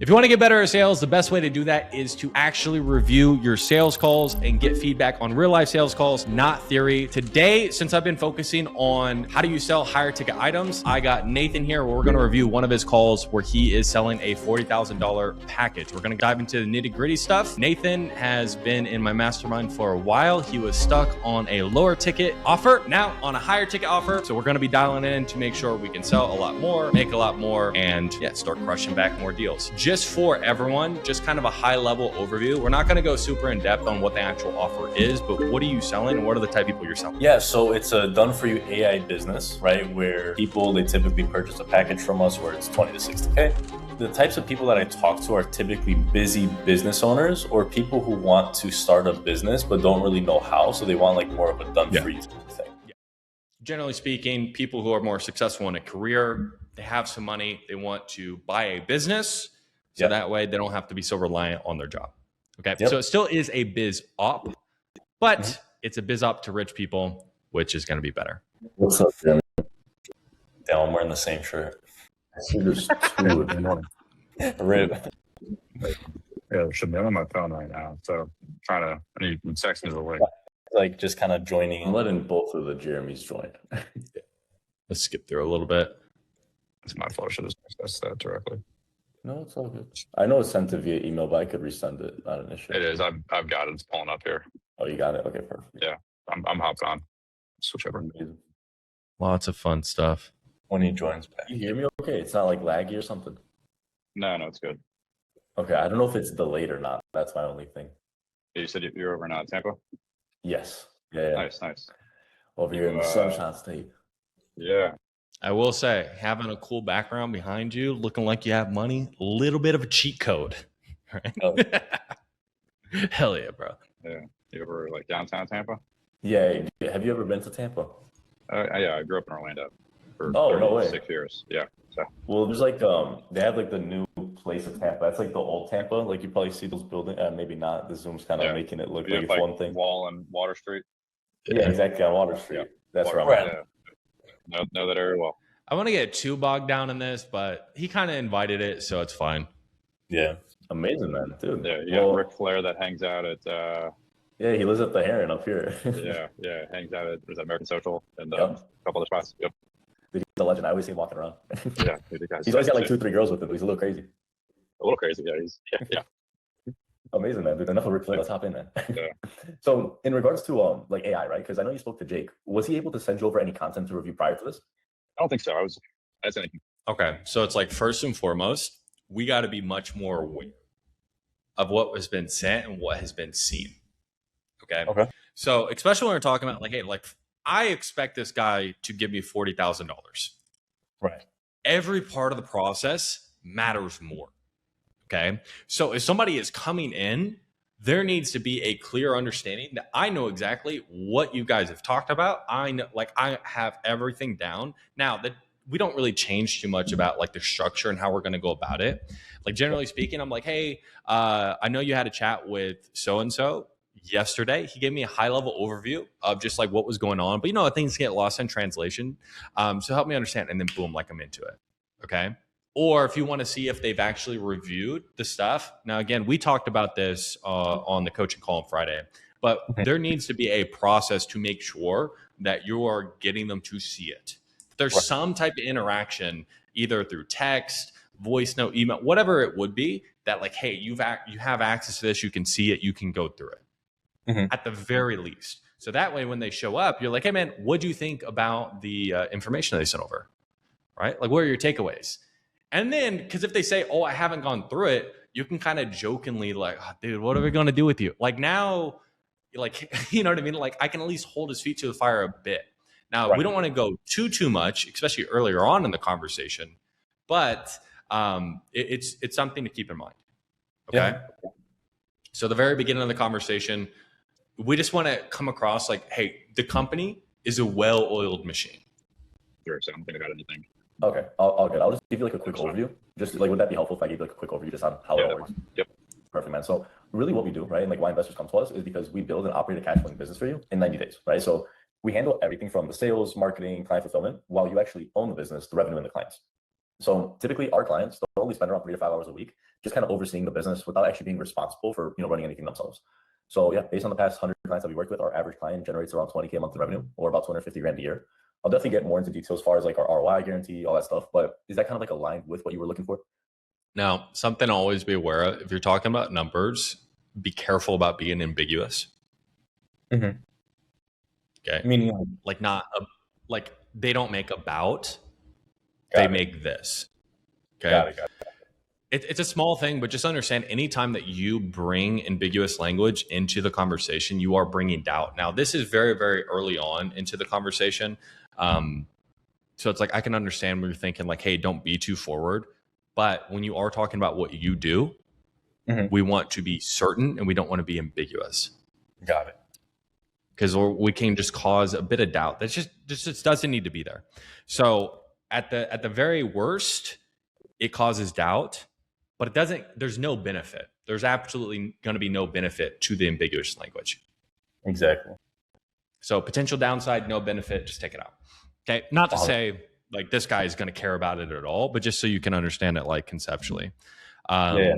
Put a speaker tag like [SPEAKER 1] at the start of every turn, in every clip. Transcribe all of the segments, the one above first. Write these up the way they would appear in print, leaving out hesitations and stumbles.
[SPEAKER 1] If you want to get better at sales, the best way to do that is to actually review your sales calls and get feedback on real life sales calls, not theory. Today, since I've been focusing on how do you sell higher ticket items, I got Nathan here where we're going to review one of his calls where he is selling a $40,000 package. We're going to dive into the nitty gritty stuff. Nathan has been in my mastermind for a while. He was stuck on a lower ticket offer, now on a higher ticket offer. So we're going to be dialing in to make sure we can sell a lot more, make a lot more, and start crushing back more deals. Just for everyone, just kind of a high level overview. We're not going to go super in depth on what the actual offer is, but what are you selling and what are the type of people you're selling?
[SPEAKER 2] Yeah, so it's a done for you AI business, right? Where people, they typically purchase a package from us where it's 20 to 60K. The types of people that I talk to are typically busy business owners or people who want to start a business but don't really know how. So they want like more of a done for you thing.
[SPEAKER 1] Yeah. Generally speaking, people who are more successful in a career, they have some money, they want to buy a business. So that way they don't have to be so reliant on their job. Okay. So it still is a biz op, but it's a biz op to rich people, which is going to be better.
[SPEAKER 2] What's up, Jeremy? Damn, I'm wearing the same shirt.
[SPEAKER 3] I see there's two in the morning.
[SPEAKER 2] Rib.
[SPEAKER 3] Yeah, there should be. I'm on my phone right now. So I need to text me the way.
[SPEAKER 2] Like just kind of joining. I'm letting both of the Jeremys join.
[SPEAKER 1] Let's skip through a little bit.
[SPEAKER 3] It's my fault. I should have discussed that directly.
[SPEAKER 2] No, it's all good. I know it's sent to via email, but I could resend it. Not an issue.
[SPEAKER 3] It is. I've got it. It's pulling up here.
[SPEAKER 2] Oh, you got it? Okay, perfect.
[SPEAKER 3] Yeah, I'm hopped on. Switch over.
[SPEAKER 1] Lots of fun stuff.
[SPEAKER 2] When he joins back. You hear me okay? It's not like laggy or something?
[SPEAKER 3] No, it's good.
[SPEAKER 2] Okay, I don't know if it's delayed or not. That's my only thing.
[SPEAKER 3] You said you're over in Tampa?
[SPEAKER 2] Yes. Yeah.
[SPEAKER 3] Nice.
[SPEAKER 2] Over here in the Sunshine State.
[SPEAKER 3] Yeah.
[SPEAKER 1] I will say, having a cool background behind you, looking like you have money, a little bit of a cheat code. Right? Oh. Hell yeah, bro.
[SPEAKER 3] Yeah. You ever like downtown Tampa?
[SPEAKER 2] Yeah. Have you ever been to Tampa?
[SPEAKER 3] Yeah, I grew up in Orlando for
[SPEAKER 2] no way.
[SPEAKER 3] 6 years. Yeah. So.
[SPEAKER 2] Well, there's like they have like the new place of Tampa. That's like the old Tampa. Like you probably see those buildings. Maybe not. The zoom's kind of making it look like it's one thing.
[SPEAKER 3] Wall and Water Street.
[SPEAKER 2] Yeah, exactly on Water Street. Yeah. That's where I'm at.
[SPEAKER 3] Yeah. Know that area well.
[SPEAKER 1] I want to get too bogged down in this, but he kind of invited it, so it's fine.
[SPEAKER 2] Yeah. Amazing, man. Dude.
[SPEAKER 3] Yeah, you got Ric Flair that hangs out at
[SPEAKER 2] yeah, he lives at the Heron up here.
[SPEAKER 3] yeah, hangs out at American Social and a couple other spots. Yep.
[SPEAKER 2] He's a legend. I always see him walking around.
[SPEAKER 3] Yeah,
[SPEAKER 2] he's always got like 2-3 girls with him. He's a little crazy.
[SPEAKER 3] Yeah.
[SPEAKER 2] Amazing, man. Dude, enough of Ric Flair. Let's hop in, man.
[SPEAKER 3] Yeah.
[SPEAKER 2] So in regards to like AI, right? Because I know you spoke to Jake. Was he able to send you over any content to review prior to this?
[SPEAKER 3] I don't think so. I said anything.
[SPEAKER 1] Okay. So it's like first and foremost, we got to be much more aware of what has been sent and what has been seen. Okay. So especially when we're talking about like, hey, like I expect this guy to give me $40,000.
[SPEAKER 2] Right.
[SPEAKER 1] Every part of the process matters more. Okay. So if somebody is coming in, there needs to be a clear understanding that I know exactly what you guys have talked about. I know, like I have everything down. Now that we don't really change too much about like the structure and how we're going to go about it. Like generally speaking, I'm like, hey, I know you had a chat with so-and-so yesterday. He gave me a high level overview of just like what was going on, but things get lost in translation. So help me understand. And then boom, like I'm into it. Okay. Or if you want to see if they've actually reviewed the stuff. Now, again, we talked about this on the coaching call on Friday, but there needs to be a process to make sure that you are getting them to see it. There's some type of interaction, either through text, voice note, email, whatever it would be, that like, hey, you have access to this, you can see it, you can go through it at the very least. So that way, when they show up, you're like, hey, man, what do you think about the information they sent over? Right? Like, what are your takeaways? And then, because if they say, oh, I haven't gone through it, you can kind of jokingly like, oh, dude, what are we going to do with you? Like now, like, you know what I mean? Like I can at least hold his feet to the fire a bit. Now, we don't want to go too much, especially earlier on in the conversation, but it's something to keep in mind. Okay. Yeah. So the very beginning of the conversation, we just want to come across like, hey, the company is a well-oiled machine.
[SPEAKER 3] Sure, so I don't think I got anything.
[SPEAKER 2] Okay, I'll get. I'll just give you like a quick overview. Just like, would that be helpful if I give you like a quick overview just on how it works?
[SPEAKER 3] Yep.
[SPEAKER 2] Perfect, man. So really what we do, right, and like why investors come to us is because we build and operate a cash flowing business for you in 90 days, right? So we handle everything from the sales, marketing, client fulfillment, while you actually own the business, the revenue, and the clients.
[SPEAKER 4] So typically our clients, they'll only spend around 3 to 5 hours a week, just kind of overseeing the business without actually being responsible for, running anything themselves. So yeah, based on the past 100 clients that we worked with, our average client generates around 20K monthly revenue, or about 250 grand a year. I'll definitely get more into details as far as like our ROI guarantee, all that stuff. But is that kind of like aligned with what you were looking for?
[SPEAKER 1] Now, something to always be aware of, if you're talking about numbers, be careful about being ambiguous.
[SPEAKER 2] Mm-hmm.
[SPEAKER 1] Okay.
[SPEAKER 2] Meaning
[SPEAKER 1] like not like they don't make about,
[SPEAKER 2] Got
[SPEAKER 1] they
[SPEAKER 2] it.
[SPEAKER 1] make this. Okay.
[SPEAKER 2] Got it.
[SPEAKER 1] It's a small thing, but just understand anytime that you bring ambiguous language into the conversation, you are bringing doubt. Now, this is very, very early on into the conversation. So it's like, I can understand when you're thinking like, hey, don't be too forward. But when you are talking about what you do, we want to be certain and we don't want to be ambiguous.
[SPEAKER 2] Got it.
[SPEAKER 1] Because we can just cause a bit of doubt. That just doesn't need to be there. So at the very worst, it causes doubt. But it doesn't, there's no benefit. There's absolutely going to be no benefit to the ambiguous language.
[SPEAKER 2] Exactly.
[SPEAKER 1] So potential downside, no benefit, just take it out. Okay. Not to say like this guy is going to care about it at all, but just so you can understand it like conceptually. Yeah.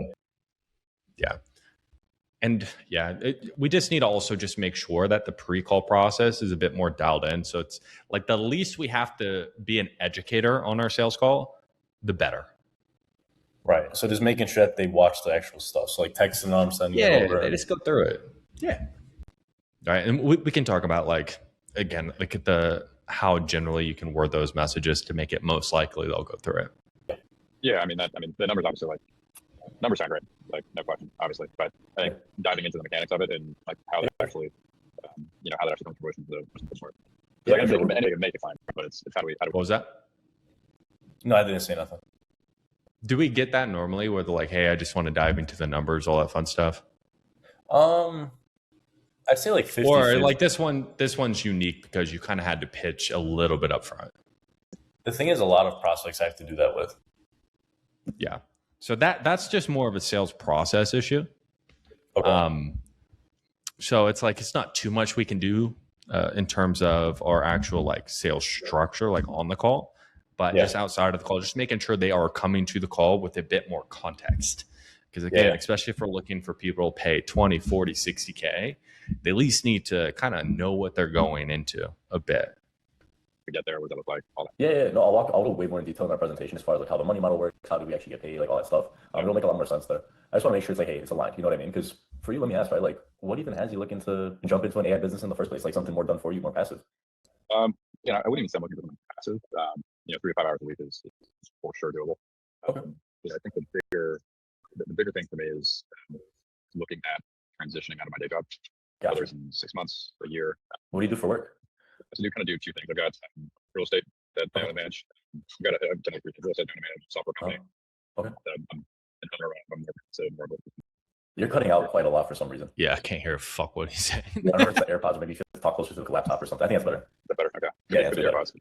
[SPEAKER 1] And yeah, we just need to also just make sure that the pre-call process is a bit more dialed in. So it's like the least we have to be an educator on our sales call, the better.
[SPEAKER 2] Right. So just making sure that they watch the actual stuff. So like texting them, sending it over.
[SPEAKER 1] They just go through it. Yeah. All right. And we can talk about like, again, like how generally you can word those messages to make it most likely they'll go through it.
[SPEAKER 3] Yeah. I mean, the numbers obviously numbers sound great, like no question, obviously. But I think diving into the mechanics of it and like how that actually, how that actually comes to fruition to the customer. Yeah, like, anything can make it fine, but it's how do we.
[SPEAKER 1] What was that?
[SPEAKER 2] No, I didn't say nothing.
[SPEAKER 1] Do we get that normally where they're like, hey, I just want to dive into the numbers, all that fun stuff?
[SPEAKER 2] I'd say like 50.
[SPEAKER 1] Or like this one's unique because you kind of had to pitch a little bit up front.
[SPEAKER 2] The thing is, a lot of prospects I have to do that with.
[SPEAKER 1] Yeah. So that's just more of a sales process issue.
[SPEAKER 2] Okay.
[SPEAKER 1] So it's like, it's not too much we can do in terms of our actual like sales structure, like on the call. But just outside of the call, just making sure they are coming to the call with a bit more context. Because again, especially if we're looking for people to pay 20, 40, 60K, they at least need to kind of know what they're going into a bit.
[SPEAKER 3] To get there, what that look like, all that.
[SPEAKER 4] Yeah. No, I'll go way more in detail in our presentation as far as like how the money model works, how do we actually get paid, like all that stuff. It'll make a lot more sense there. I just want to make sure it's like, hey, it's aligned. You know what I mean? Because for you, let me ask, right? Like, what even has you looking to jump into an AI business in the first place? Like something more done for you, more passive?
[SPEAKER 3] I wouldn't even say I'm looking for something passive. 3 to 5 hours a week is for sure doable.
[SPEAKER 4] Okay.
[SPEAKER 3] I think the bigger thing for me is looking at transitioning out of my day job, whether it's in 6 months, a year.
[SPEAKER 4] What do you do for work?
[SPEAKER 3] So you kind of do two things. I've got real estate that I own and manage. I've got a real estate that I manage software company.
[SPEAKER 4] Okay.
[SPEAKER 3] I'm more of a.
[SPEAKER 4] You're cutting out quite a lot for some reason.
[SPEAKER 1] Yeah, I can't hear fuck what he's saying.
[SPEAKER 4] I don't know if it's the AirPods, or maybe you should talk closer to the laptop or something. I think that's better.
[SPEAKER 3] That's better. Okay.
[SPEAKER 4] Yeah,
[SPEAKER 3] the AirPods.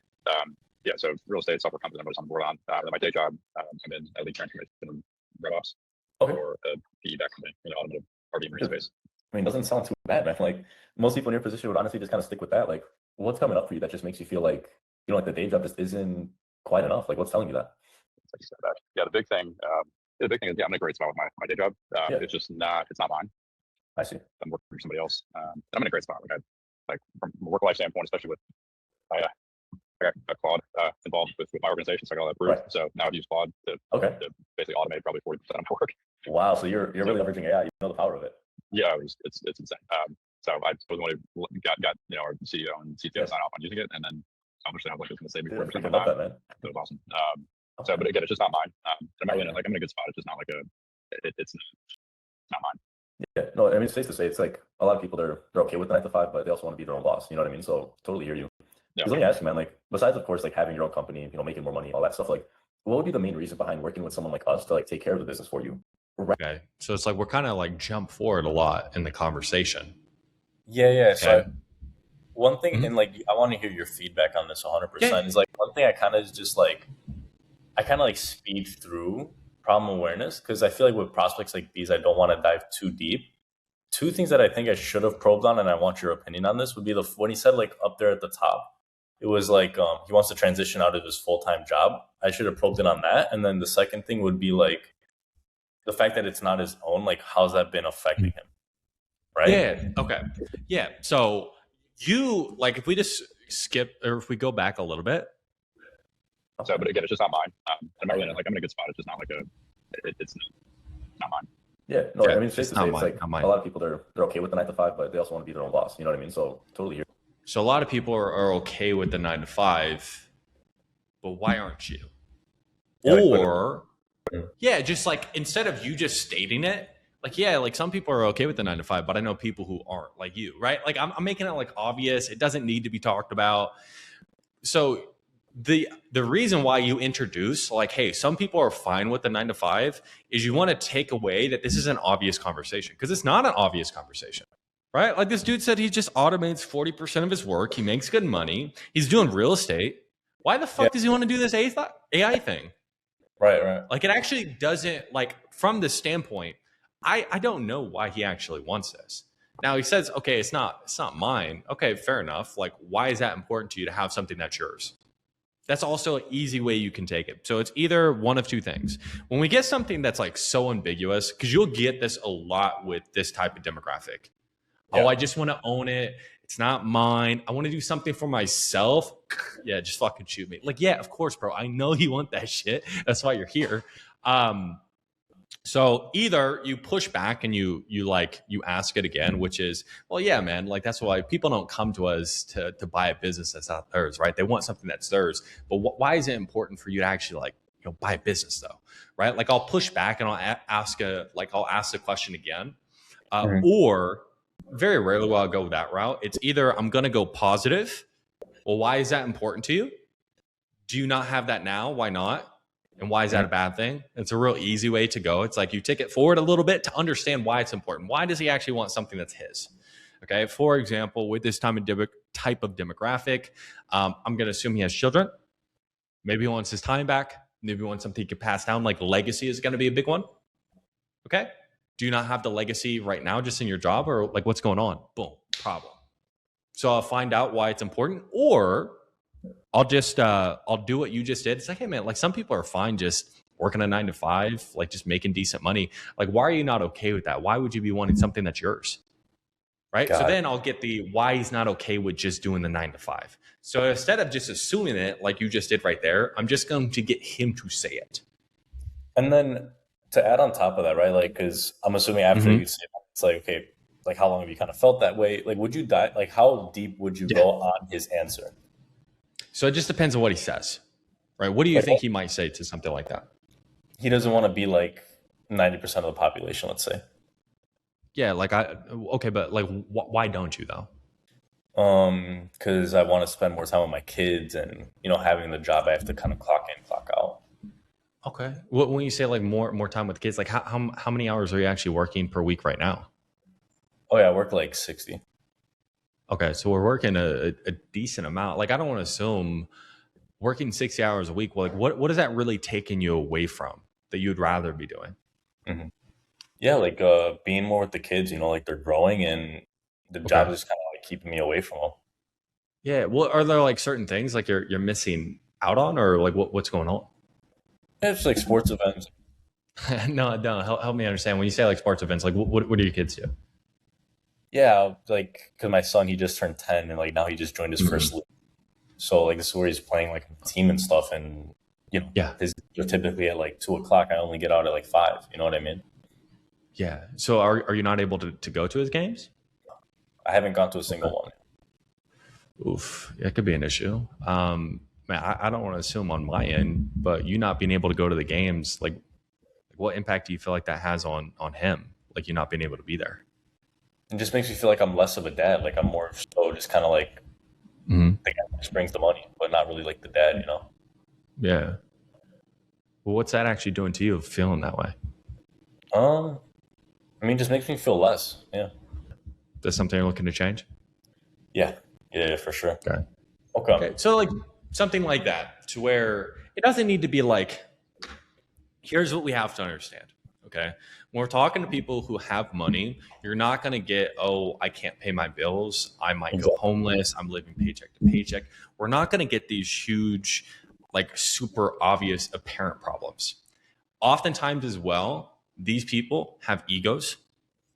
[SPEAKER 3] So real estate software company I'm on board on. My day job, I'm in lead transformation and RevOps for a PE-backed company in the automotive RV marine space.
[SPEAKER 4] I mean, it doesn't sound too bad, man. Like most people in your position would honestly just kind of stick with that. Like, what's coming up for you that just makes you feel like like the day job just isn't quite enough? Like, what's telling you that?
[SPEAKER 3] Yeah, the big thing is I'm in a great spot with my day job. It's just it's not mine.
[SPEAKER 4] I see.
[SPEAKER 3] I'm working for somebody else. I'm in a great spot. Like from a work life standpoint, especially with I got Claude involved with my organization, so I got all that approved. Right. So now I've used Claude to basically automate probably 40% of my work.
[SPEAKER 4] Wow, so you're really leveraging AI. You know the power of it.
[SPEAKER 3] Yeah, it's insane. So I was the one who got our CEO and CTO sign off on using it, and then obviously I was like, it's going to save me 40% of my time. That was awesome. So, but again, it's just not mine. I'm in a good spot. It's just not like it's not mine.
[SPEAKER 4] Yeah, no, I mean, it's safe to say it's like a lot of people they're okay with the 9 to 5, but they also want to be their own boss. You know what I mean? So totally hear you. Because let me ask you, man, like besides of course like having your own company, making more money, all that stuff, like what would be the main reason behind working with someone like us to like take care of the business for you?
[SPEAKER 1] Right. Okay. So it's like we're kind of like jump forward a lot in the conversation.
[SPEAKER 2] Yeah. Okay. So one thing, and like I want to hear your feedback on this 100%, is like one thing I kind of just like speed through problem awareness because I feel like with prospects like these, I don't want to dive too deep. Two things that I think I should have probed on, and I want your opinion on this, would be when he said like up there at the top, it was like he wants to transition out of his full-time job. I should have probed in on that. And then the second thing would be like the fact that it's not his own, like how's that been affecting him? Right?
[SPEAKER 1] Yeah. Okay. Yeah. So you like if we just skip or if we go back a little bit.
[SPEAKER 3] So, but again, it's just not mine. I'm really like I'm in a good spot. It's just not like it's not mine.
[SPEAKER 4] Yeah, no,
[SPEAKER 1] Yeah,
[SPEAKER 4] I mean, it's safe
[SPEAKER 1] it's
[SPEAKER 4] to
[SPEAKER 1] not
[SPEAKER 4] say,
[SPEAKER 1] mine,
[SPEAKER 4] it's like
[SPEAKER 1] not mine.
[SPEAKER 4] a lot of people, they're okay with the 9 to 5, but they also want to be their own boss. You know what I mean? So totally here.
[SPEAKER 1] So a lot of people are okay with the 9 to 5, but why aren't you?
[SPEAKER 2] Yeah, like,
[SPEAKER 1] Or yeah, just like instead of you just stating it, like yeah, like some people are okay with the 9 to 5, but I know people who aren't, like you, right? Like I'm making it like obvious. It doesn't need to be talked about. So the reason why you introduce like, hey, some people are fine with the 9 to 5 is you want to take away that this is an obvious conversation, because it's not an obvious conversation, right? Like this dude said he just automates 40% of his work. He makes good money. He's doing real estate. Why the fuck does he want to do this AI thing?
[SPEAKER 2] Right.
[SPEAKER 1] Like it actually doesn't, like from the standpoint, I don't know why he actually wants this. Now he says, okay, it's not mine. Okay, fair enough. Like, why is that important to you to have something that's yours? That's also an easy way you can take it. So it's either one of two things. When we get something that's like so ambiguous, because you'll get this a lot with this type of demographic. Yeah. Oh, I just want to own it. It's not mine. I want to do something for myself. Yeah, just fucking shoot me. Like, yeah, of course, bro. I know you want that shit. That's why you're here. So either you push back and you ask it again, which is, well, yeah, man, like that's why people don't come to us to buy a business that's not theirs, right? They want something that's theirs. But why is it important for you to actually like, buy a business though, right? Like I'll push back and I'll ask the question again, or very rarely will I go that route. It's either I'm going to go positive. Well, why is that important to you? Do you not have that now? Why not? And why is that a bad thing? It's a real easy way to go. It's like you take it forward a little bit to understand why it's important. Why does he actually want something that's his? Okay. For example, with this type of demographic, I'm going to assume he has children. Maybe he wants his time back. Maybe he wants something he could pass down. Like legacy is going to be a big one. Okay. Do you not have the legacy right now just in your job, or like what's going on? Boom, problem. So I'll find out why it's important, or I'll do what you just did. It's like, hey man, like some people are fine just working a 9 to 5, like just making decent money. Like, why are you not okay with that? Why would you be wanting something that's yours? Right. So then I'll get the why he's not okay with just doing the 9 to 5. So instead of just assuming it like you just did right there, I'm just going to get him to say it.
[SPEAKER 2] And then to add on top of that, right? Like, because I'm assuming after you say that, it's like, okay, like how long have you kind of felt that way? Like, would you die? Like, how deep would you go on his answer?
[SPEAKER 1] So it just depends on what he says, right? What do you think he might say to something like that?
[SPEAKER 2] He doesn't want to be like 90% of the population, let's say.
[SPEAKER 1] Yeah, like okay, but like, why don't you though?
[SPEAKER 2] Because I want to spend more time with my kids, and having the job, I have to kind of clock in, clock out.
[SPEAKER 1] Okay. When you say like more time with kids, like how many hours are you actually working per week right now?
[SPEAKER 2] Oh yeah, I work like 60.
[SPEAKER 1] Okay, so we're working a decent amount. Like I don't want to assume working 60 hours a week. Well, like what is that really taking you away from that you'd rather be doing?
[SPEAKER 2] Mm-hmm. Yeah, like being more with the kids. Like they're growing, and the job is kind of like keeping me away from them.
[SPEAKER 1] Yeah. Well, are there like certain things like you're missing out on, or like what's going on?
[SPEAKER 2] Yeah, it's like sports events.
[SPEAKER 1] No. Help me understand. When you say like sports events, like what do your kids do?
[SPEAKER 2] Yeah, like because my son, he just turned 10, and like now he just joined his first league. So like this is where he's playing like team and stuff, and his typically at like 2:00. I only get out at like 5. You know what I mean?
[SPEAKER 1] Yeah. So are you not able to go to his games?
[SPEAKER 2] I haven't gone to a single one.
[SPEAKER 1] Oof, it could be an issue. Man, I don't want to assume on my end, but you not being able to go to the games, like what impact do you feel like that has on him? Like you not being able to be there?
[SPEAKER 2] It just makes me feel like I'm less of a dad. Like I'm more so just kind of like the guy that just brings the money, but not really like the dad,
[SPEAKER 1] Yeah. Well, what's that actually doing to you, feeling that way?
[SPEAKER 2] I mean, it just makes me feel less. Yeah.
[SPEAKER 1] That's something you're looking to change?
[SPEAKER 2] Yeah, for sure.
[SPEAKER 1] Okay. So like something like that, to where it doesn't need to be like, here's what we have to understand. Okay. When we're talking to people who have money, you're not going to get, oh, I can't pay my bills. I might go homeless. I'm living paycheck to paycheck. We're not going to get these huge, like super obvious, apparent problems. Oftentimes as well, these people have egos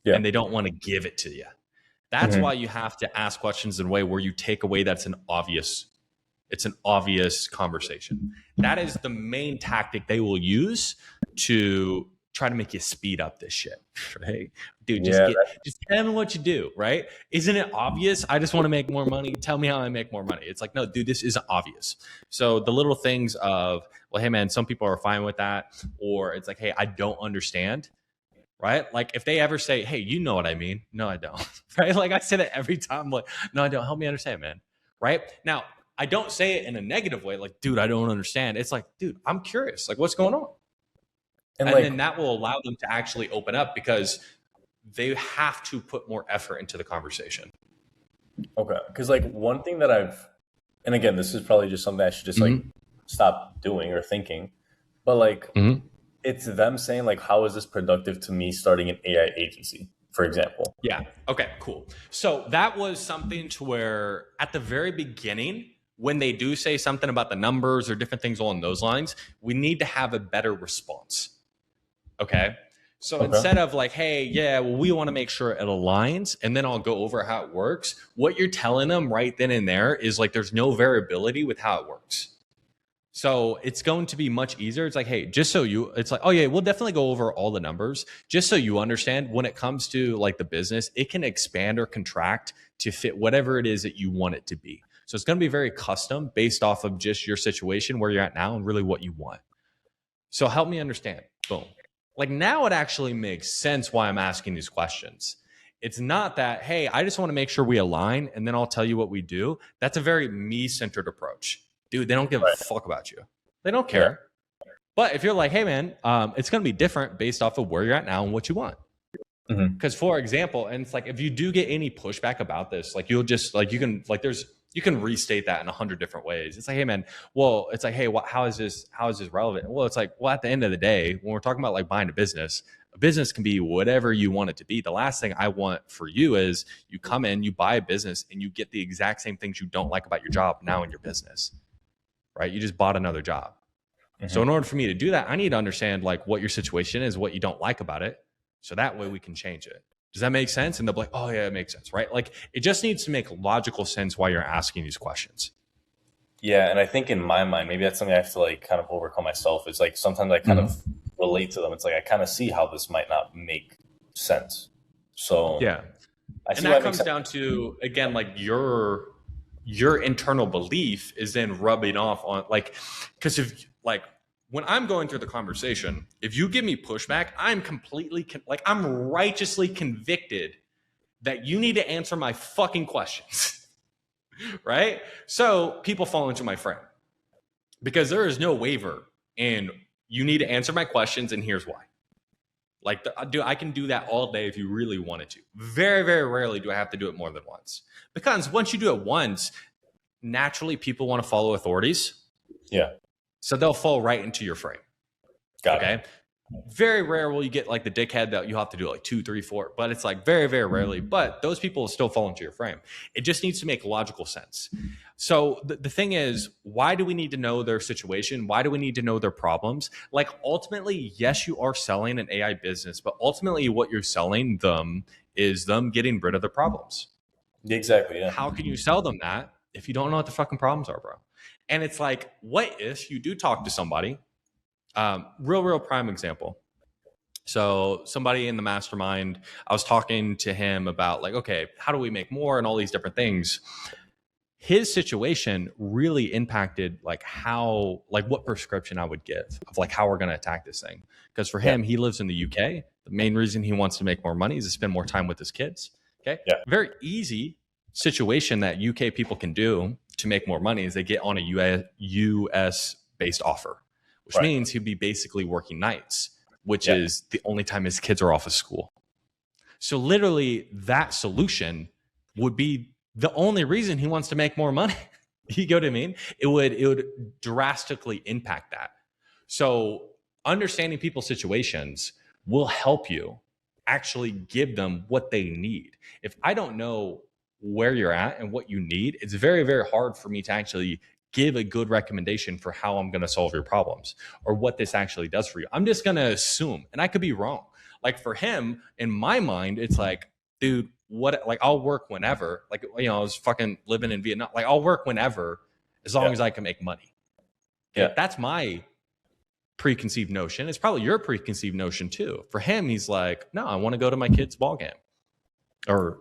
[SPEAKER 1] and they don't want to give it to you. That's why you have to ask questions in a way where you take away it's an obvious conversation. That is the main tactic they will use to try to make you speed up this shit, right? Dude, just tell me what you do, right? Isn't it obvious? I just want to make more money. Tell me how I make more money. It's like, no, dude, this isn't obvious. So the little things of, well, hey man, some people are fine with that. Or it's like, hey, I don't understand. Right? Like if they ever say, hey, you know what I mean? No, I don't. Right? Like I said it every time. Like, no, I don't. Help me understand, man. Right? Now, I don't say it in a negative way. Like, dude, I don't understand. It's like, dude, I'm curious. Like, what's going on? And then that will allow them to actually open up because they have to put more effort into the conversation.
[SPEAKER 2] Okay. Because like one thing that and again, this is probably just something I should just like stop doing or thinking, but like, it's them saying like, how is this productive to me starting an AI agency, for example?
[SPEAKER 1] Yeah. Okay, cool. So that was something to where at the very beginning, when they do say something about the numbers or different things along those lines, we need to have a better response. Okay. So instead of like, hey, yeah, well, we want to make sure it aligns and then I'll go over how it works. What you're telling them right then and there is like, there's no variability with how it works. So it's going to be much easier. It's like, hey, it's like, oh yeah, we'll definitely go over all the numbers just so you understand when it comes to like the business, it can expand or contract to fit whatever it is that you want it to be. So it's going to be very custom based off of just your situation, where you're at now and really what you want. So help me understand. Boom. Like now it actually makes sense why I'm asking these questions. It's not that, hey, I just want to make sure we align and then I'll tell you what we do. That's a very me-centered approach. Dude, they don't give a fuck about you. They don't care. But if you're like, hey, man, it's going to be different based off of where you're at now and what you want. Because for example, and it's like, if you do get any pushback about this, like you'll just like, you can restate that in 100 different ways. It's like, hey man, well, it's like, hey, how is this relevant? Well, it's like, well, at the end of the day, when we're talking about like buying a business can be whatever you want it to be. The last thing I want for you is you come in, you buy a business and you get the exact same things you don't like about your job now in your business. Right? You just bought another job. So in order for me to do that, I need to understand like what your situation is, what you don't like about it. So that way we can change it. Does that make sense? And they'll be like, oh yeah, it makes sense, right? Like it just needs to make logical sense why you're asking these questions.
[SPEAKER 2] Yeah. And I think in my mind, maybe that's something I have to like kind of overcome myself. It's like sometimes I kind of relate to them. It's like I kind of see how this might not make sense. So
[SPEAKER 1] yeah. And that comes down to, again, like your internal belief is then rubbing off on like, because if like when I'm going through the conversation, if you give me pushback, I'm completely I'm righteously convicted that you need to answer my fucking questions. Right? So people fall into my frame because there is no waiver and you need to answer my questions and here's why. Like, dude, I can do that all day if you really wanted to. Very, very rarely do I have to do it more than once. Because once you do it once, naturally people want to follow authorities.
[SPEAKER 2] Yeah.
[SPEAKER 1] So they'll fall right into your frame.
[SPEAKER 2] Got it.
[SPEAKER 1] Very rare will you get like the dickhead that you have to do it like 2, 3, 4. But it's like very, very rarely. But those people will still fall into your frame. It just needs to make logical sense. So the thing is, why do we need to know their situation? Why do we need to know their problems? Like ultimately, yes, you are selling an AI business, but ultimately what you're selling them is them getting rid of their problems.
[SPEAKER 2] Exactly. Yeah.
[SPEAKER 1] How can you sell them that if you don't know what the fucking problems are, bro? And it's like, what if you do talk to somebody? Real prime example. So somebody in the mastermind, I was talking to him about like, okay, how do we make more and all these different things. His situation really impacted like what prescription I would give of like how we're going to attack this thing. Because for him, he lives in the UK. The main reason he wants to make more money is to spend more time with his kids. Okay. Yeah. Very easy situation that UK people can do to make more money is they get on a US based offer, which means he'd be basically working nights, which is the only time his kids are off of school. So literally that solution would be the only reason he wants to make more money. You get what I mean? It would drastically impact that. So understanding people's situations will help you actually give them what they need. If I don't know where you're at and what you need, it's very, very hard for me to actually give a good recommendation for how I'm going to solve your problems or what this actually does for you. I'm just going to assume, and I could be wrong. Like for him, in my mind, it's like, dude, what, like I'll work whenever, like, you know, I was fucking living in Vietnam. Like I'll work whenever, as long as I can make money.
[SPEAKER 2] Yeah.
[SPEAKER 1] That's my preconceived notion. It's probably your preconceived notion too. For him, he's like, no, I want to go to my kid's ball game, or,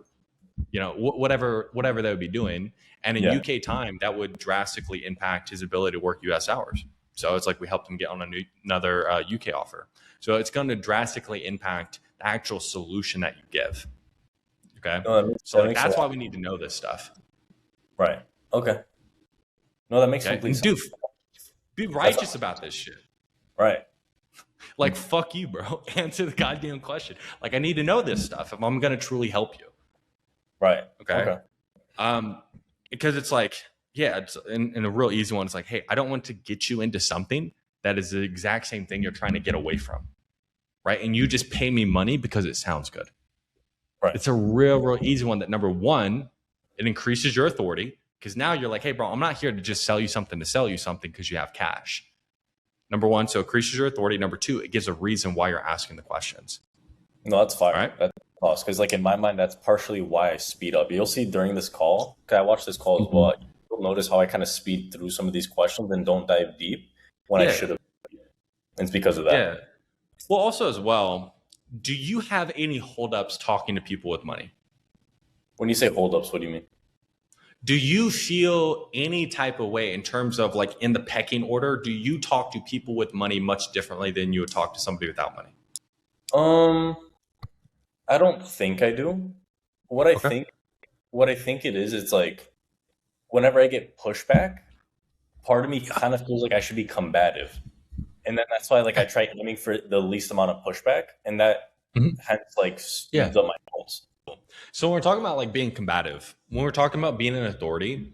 [SPEAKER 1] you know, whatever they would be doing. And in UK time, that would drastically impact his ability to work US hours. So it's like we helped him get on another UK offer. So it's going to drastically impact the actual solution that you give. Okay. So like, that's why we need to know this stuff.
[SPEAKER 2] Right. Okay. No, that makes complete sense.
[SPEAKER 1] Dude, be righteous about this shit.
[SPEAKER 2] Right.
[SPEAKER 1] Like, fuck you, bro. Answer the goddamn question. Like, I need to know this stuff if I'm going to truly help you.
[SPEAKER 2] Right.
[SPEAKER 1] Okay. Because it's like, yeah, it's in a real easy one. It's like, hey, I don't want to get you into something that is the exact same thing you're trying to get away from. Right. And you just pay me money because it sounds good.
[SPEAKER 2] Right.
[SPEAKER 1] It's a real easy one that, number one, it increases your authority, because now you're like, hey, bro, I'm not here to just sell you something because you have cash. Number one, so it increases your authority. Number two, it gives a reason why you're asking the questions.
[SPEAKER 2] No, that's fine.
[SPEAKER 1] Right?
[SPEAKER 2] That's awesome. Because like in my mind, that's partially why I speed up. You'll see during this call, because I watched this call as well, you'll notice how I kind of speed through some of these questions and don't dive deep when I should have. And it's because of that.
[SPEAKER 1] Yeah. Well, also as well, do you have any holdups talking to people with money?
[SPEAKER 2] When you say holdups, what do you mean?
[SPEAKER 1] Do you feel any type of way in terms of like in the pecking order? Do you talk to people with money much differently than you would talk to somebody without money?
[SPEAKER 2] I don't think I do. What I think it is, it's like whenever I get pushback, part of me kind of feels like I should be combative. And then that's why like I try aiming for the least amount of pushback, and that hence like speeds up my goals.
[SPEAKER 1] So when we're talking about like being combative, when we're talking about being an authority,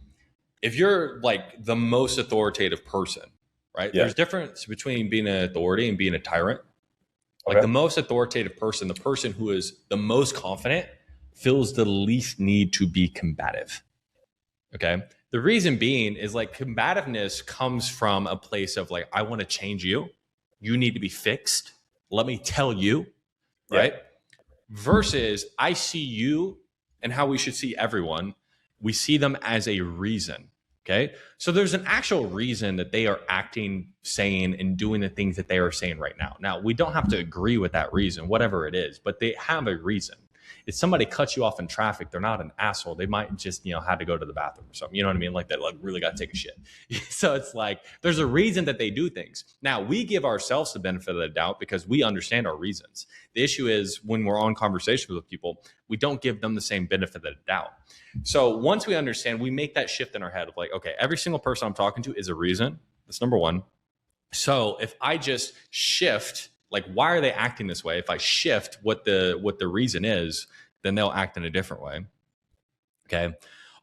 [SPEAKER 1] if you're like the most authoritative person, right? There's difference between being an authority and being a tyrant. Like the most authoritative person, the person who is the most confident, feels the least need to be combative. Okay. The reason being is like combativeness comes from a place of like, I want to change you. You need to be fixed. Let me tell you, right? Versus I see you and how we should see everyone. We see them as a reason. Okay. So there's an actual reason that they are acting, saying, and doing the things that they are saying right now. Now, we don't have to agree with that reason, whatever it is, but they have a reason. If somebody cuts you off in traffic, they're not an asshole. They might just, had to go to the bathroom or something. You know what I mean? Like they like really got to take a shit. So it's like, there's a reason that they do things. Now we give ourselves the benefit of the doubt because we understand our reasons. The issue is when we're on conversations with people, we don't give them the same benefit of the doubt. So once we understand, we make that shift in our head of like, okay, every single person I'm talking to is a reason. That's number one. So if I just shift, like, why are they acting this way? If I shift what the reason is, then they'll act in a different way. Okay.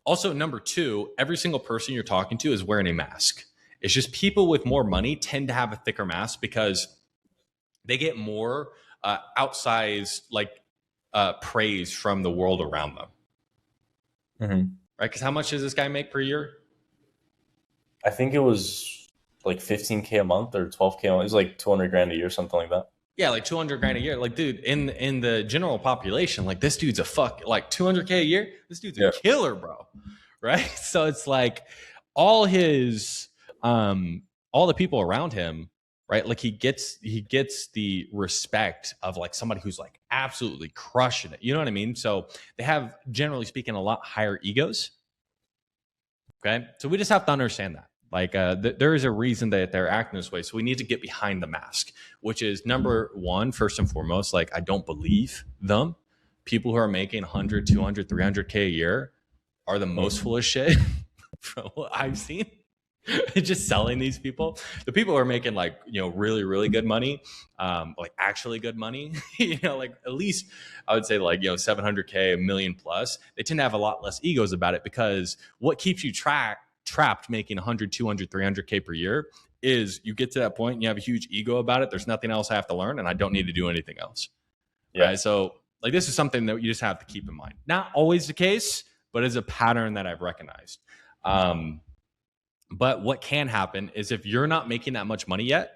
[SPEAKER 1] Also, number two, every single person you're talking to is wearing a mask. It's just people with more money tend to have a thicker mask because they get more outsized praise from the world around them. Right? Because how much does this guy make per year?
[SPEAKER 2] I think it was like 15K a month or 12K a month. It was like 200 grand a year, something like that.
[SPEAKER 1] Yeah, like 200 grand a year. Like, dude, in the general population, like this dude's like 200K a year. This dude's a killer, bro. Right? So it's like all the people around him, right? Like he gets the respect of like somebody who's like absolutely crushing it. You know what I mean? So they have, generally speaking, a lot higher egos. Okay. So we just have to understand that. Like there is a reason that they're acting this way. So we need to get behind the mask, which is number one, first and foremost, like I don't believe them. People who are making 100, 200, 300K a year are the most full of shit from what I've seen. Just selling these people. The people who are making like, really, really good money, like actually good money, like at least I would say like, 700K, $1 million plus, they tend to have a lot less egos about it because what keeps you trapped making 100, 200, 300K per year is you get to that point and you have a huge ego about it. There's nothing else I have to learn and I don't need to do anything else.
[SPEAKER 2] Yeah.
[SPEAKER 1] Right. So like this is something that you just have to keep in mind. Not always the case, but it's a pattern that I've recognized. But what can happen is if you're not making that much money yet,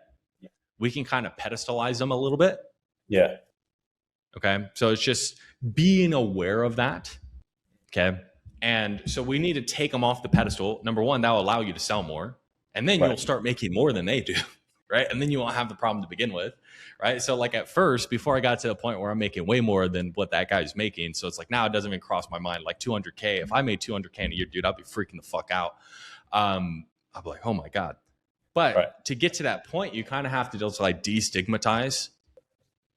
[SPEAKER 1] we can kind of pedestalize them a little bit.
[SPEAKER 2] Yeah.
[SPEAKER 1] Okay. So it's just being aware of that. Okay. And so we need to take them off the pedestal. Number one, that will allow you to sell more. And then you'll start making more than they do. Right. And then you won't have the problem to begin with. Right. So like at first, before I got to the point where I'm making way more than what that guy's making. So it's like now it doesn't even cross my mind. Like 200K. If I made 200K in a year, dude, I'd be freaking the fuck out. I'd be like, oh my God. But to get to that point, you kind of have to just like destigmatize,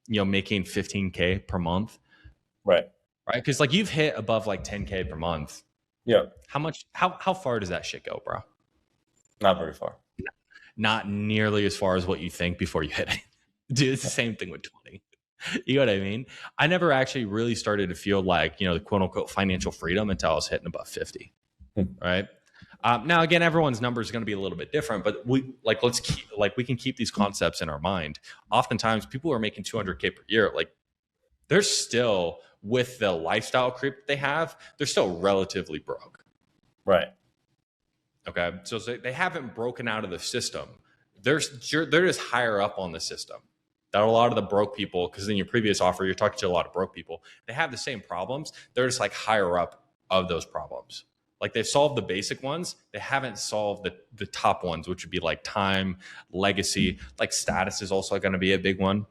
[SPEAKER 1] making 15K per month.
[SPEAKER 2] Right.
[SPEAKER 1] Right. Because like you've hit above like 10K per month.
[SPEAKER 2] Yeah.
[SPEAKER 1] How far does that shit go, bro?
[SPEAKER 2] Not very far.
[SPEAKER 1] Not nearly as far as what you think before you hit it. Dude, it's the same thing with 20. You know what I mean? I never actually really started to feel like, the quote unquote financial freedom until I was hitting above 50. Right. Now, again, everyone's number is going to be a little bit different, but we can keep these concepts in our mind. Oftentimes people who are making 200K per year, like they're still, with the lifestyle creep that they have, they're still relatively broke.
[SPEAKER 2] Right.
[SPEAKER 1] Okay. So they haven't broken out of the system. They're just higher up on the system. That a lot of the broke people, because in your previous offer, you're talking to a lot of broke people, they have the same problems. They're just like higher up of those problems. Like they've solved the basic ones. They haven't solved the top ones, which would be like time, legacy, like status is also going to be a big one.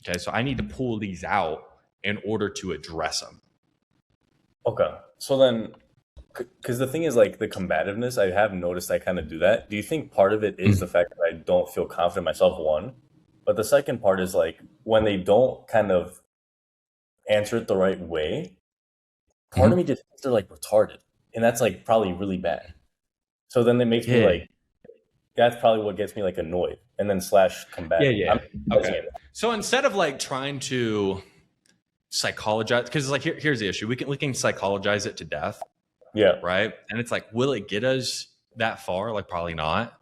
[SPEAKER 1] Okay. So I need to pull these out in order to address them.
[SPEAKER 2] Okay. So then, because the thing is like the combativeness, I have noticed I kind of do that. Do you think part of it is the fact that I don't feel confident myself, one? But the second part is like when they don't kind of answer it the right way, part of me just thinks they're like retarded. And that's like probably really bad. So then it makes me like, that's probably what gets me like annoyed and then / combative.
[SPEAKER 1] Yeah. Okay. So instead of like trying to psychologize, because like here's the issue. We can psychologize it to death.
[SPEAKER 2] Yeah.
[SPEAKER 1] Right. And it's like, will it get us that far? Like probably not.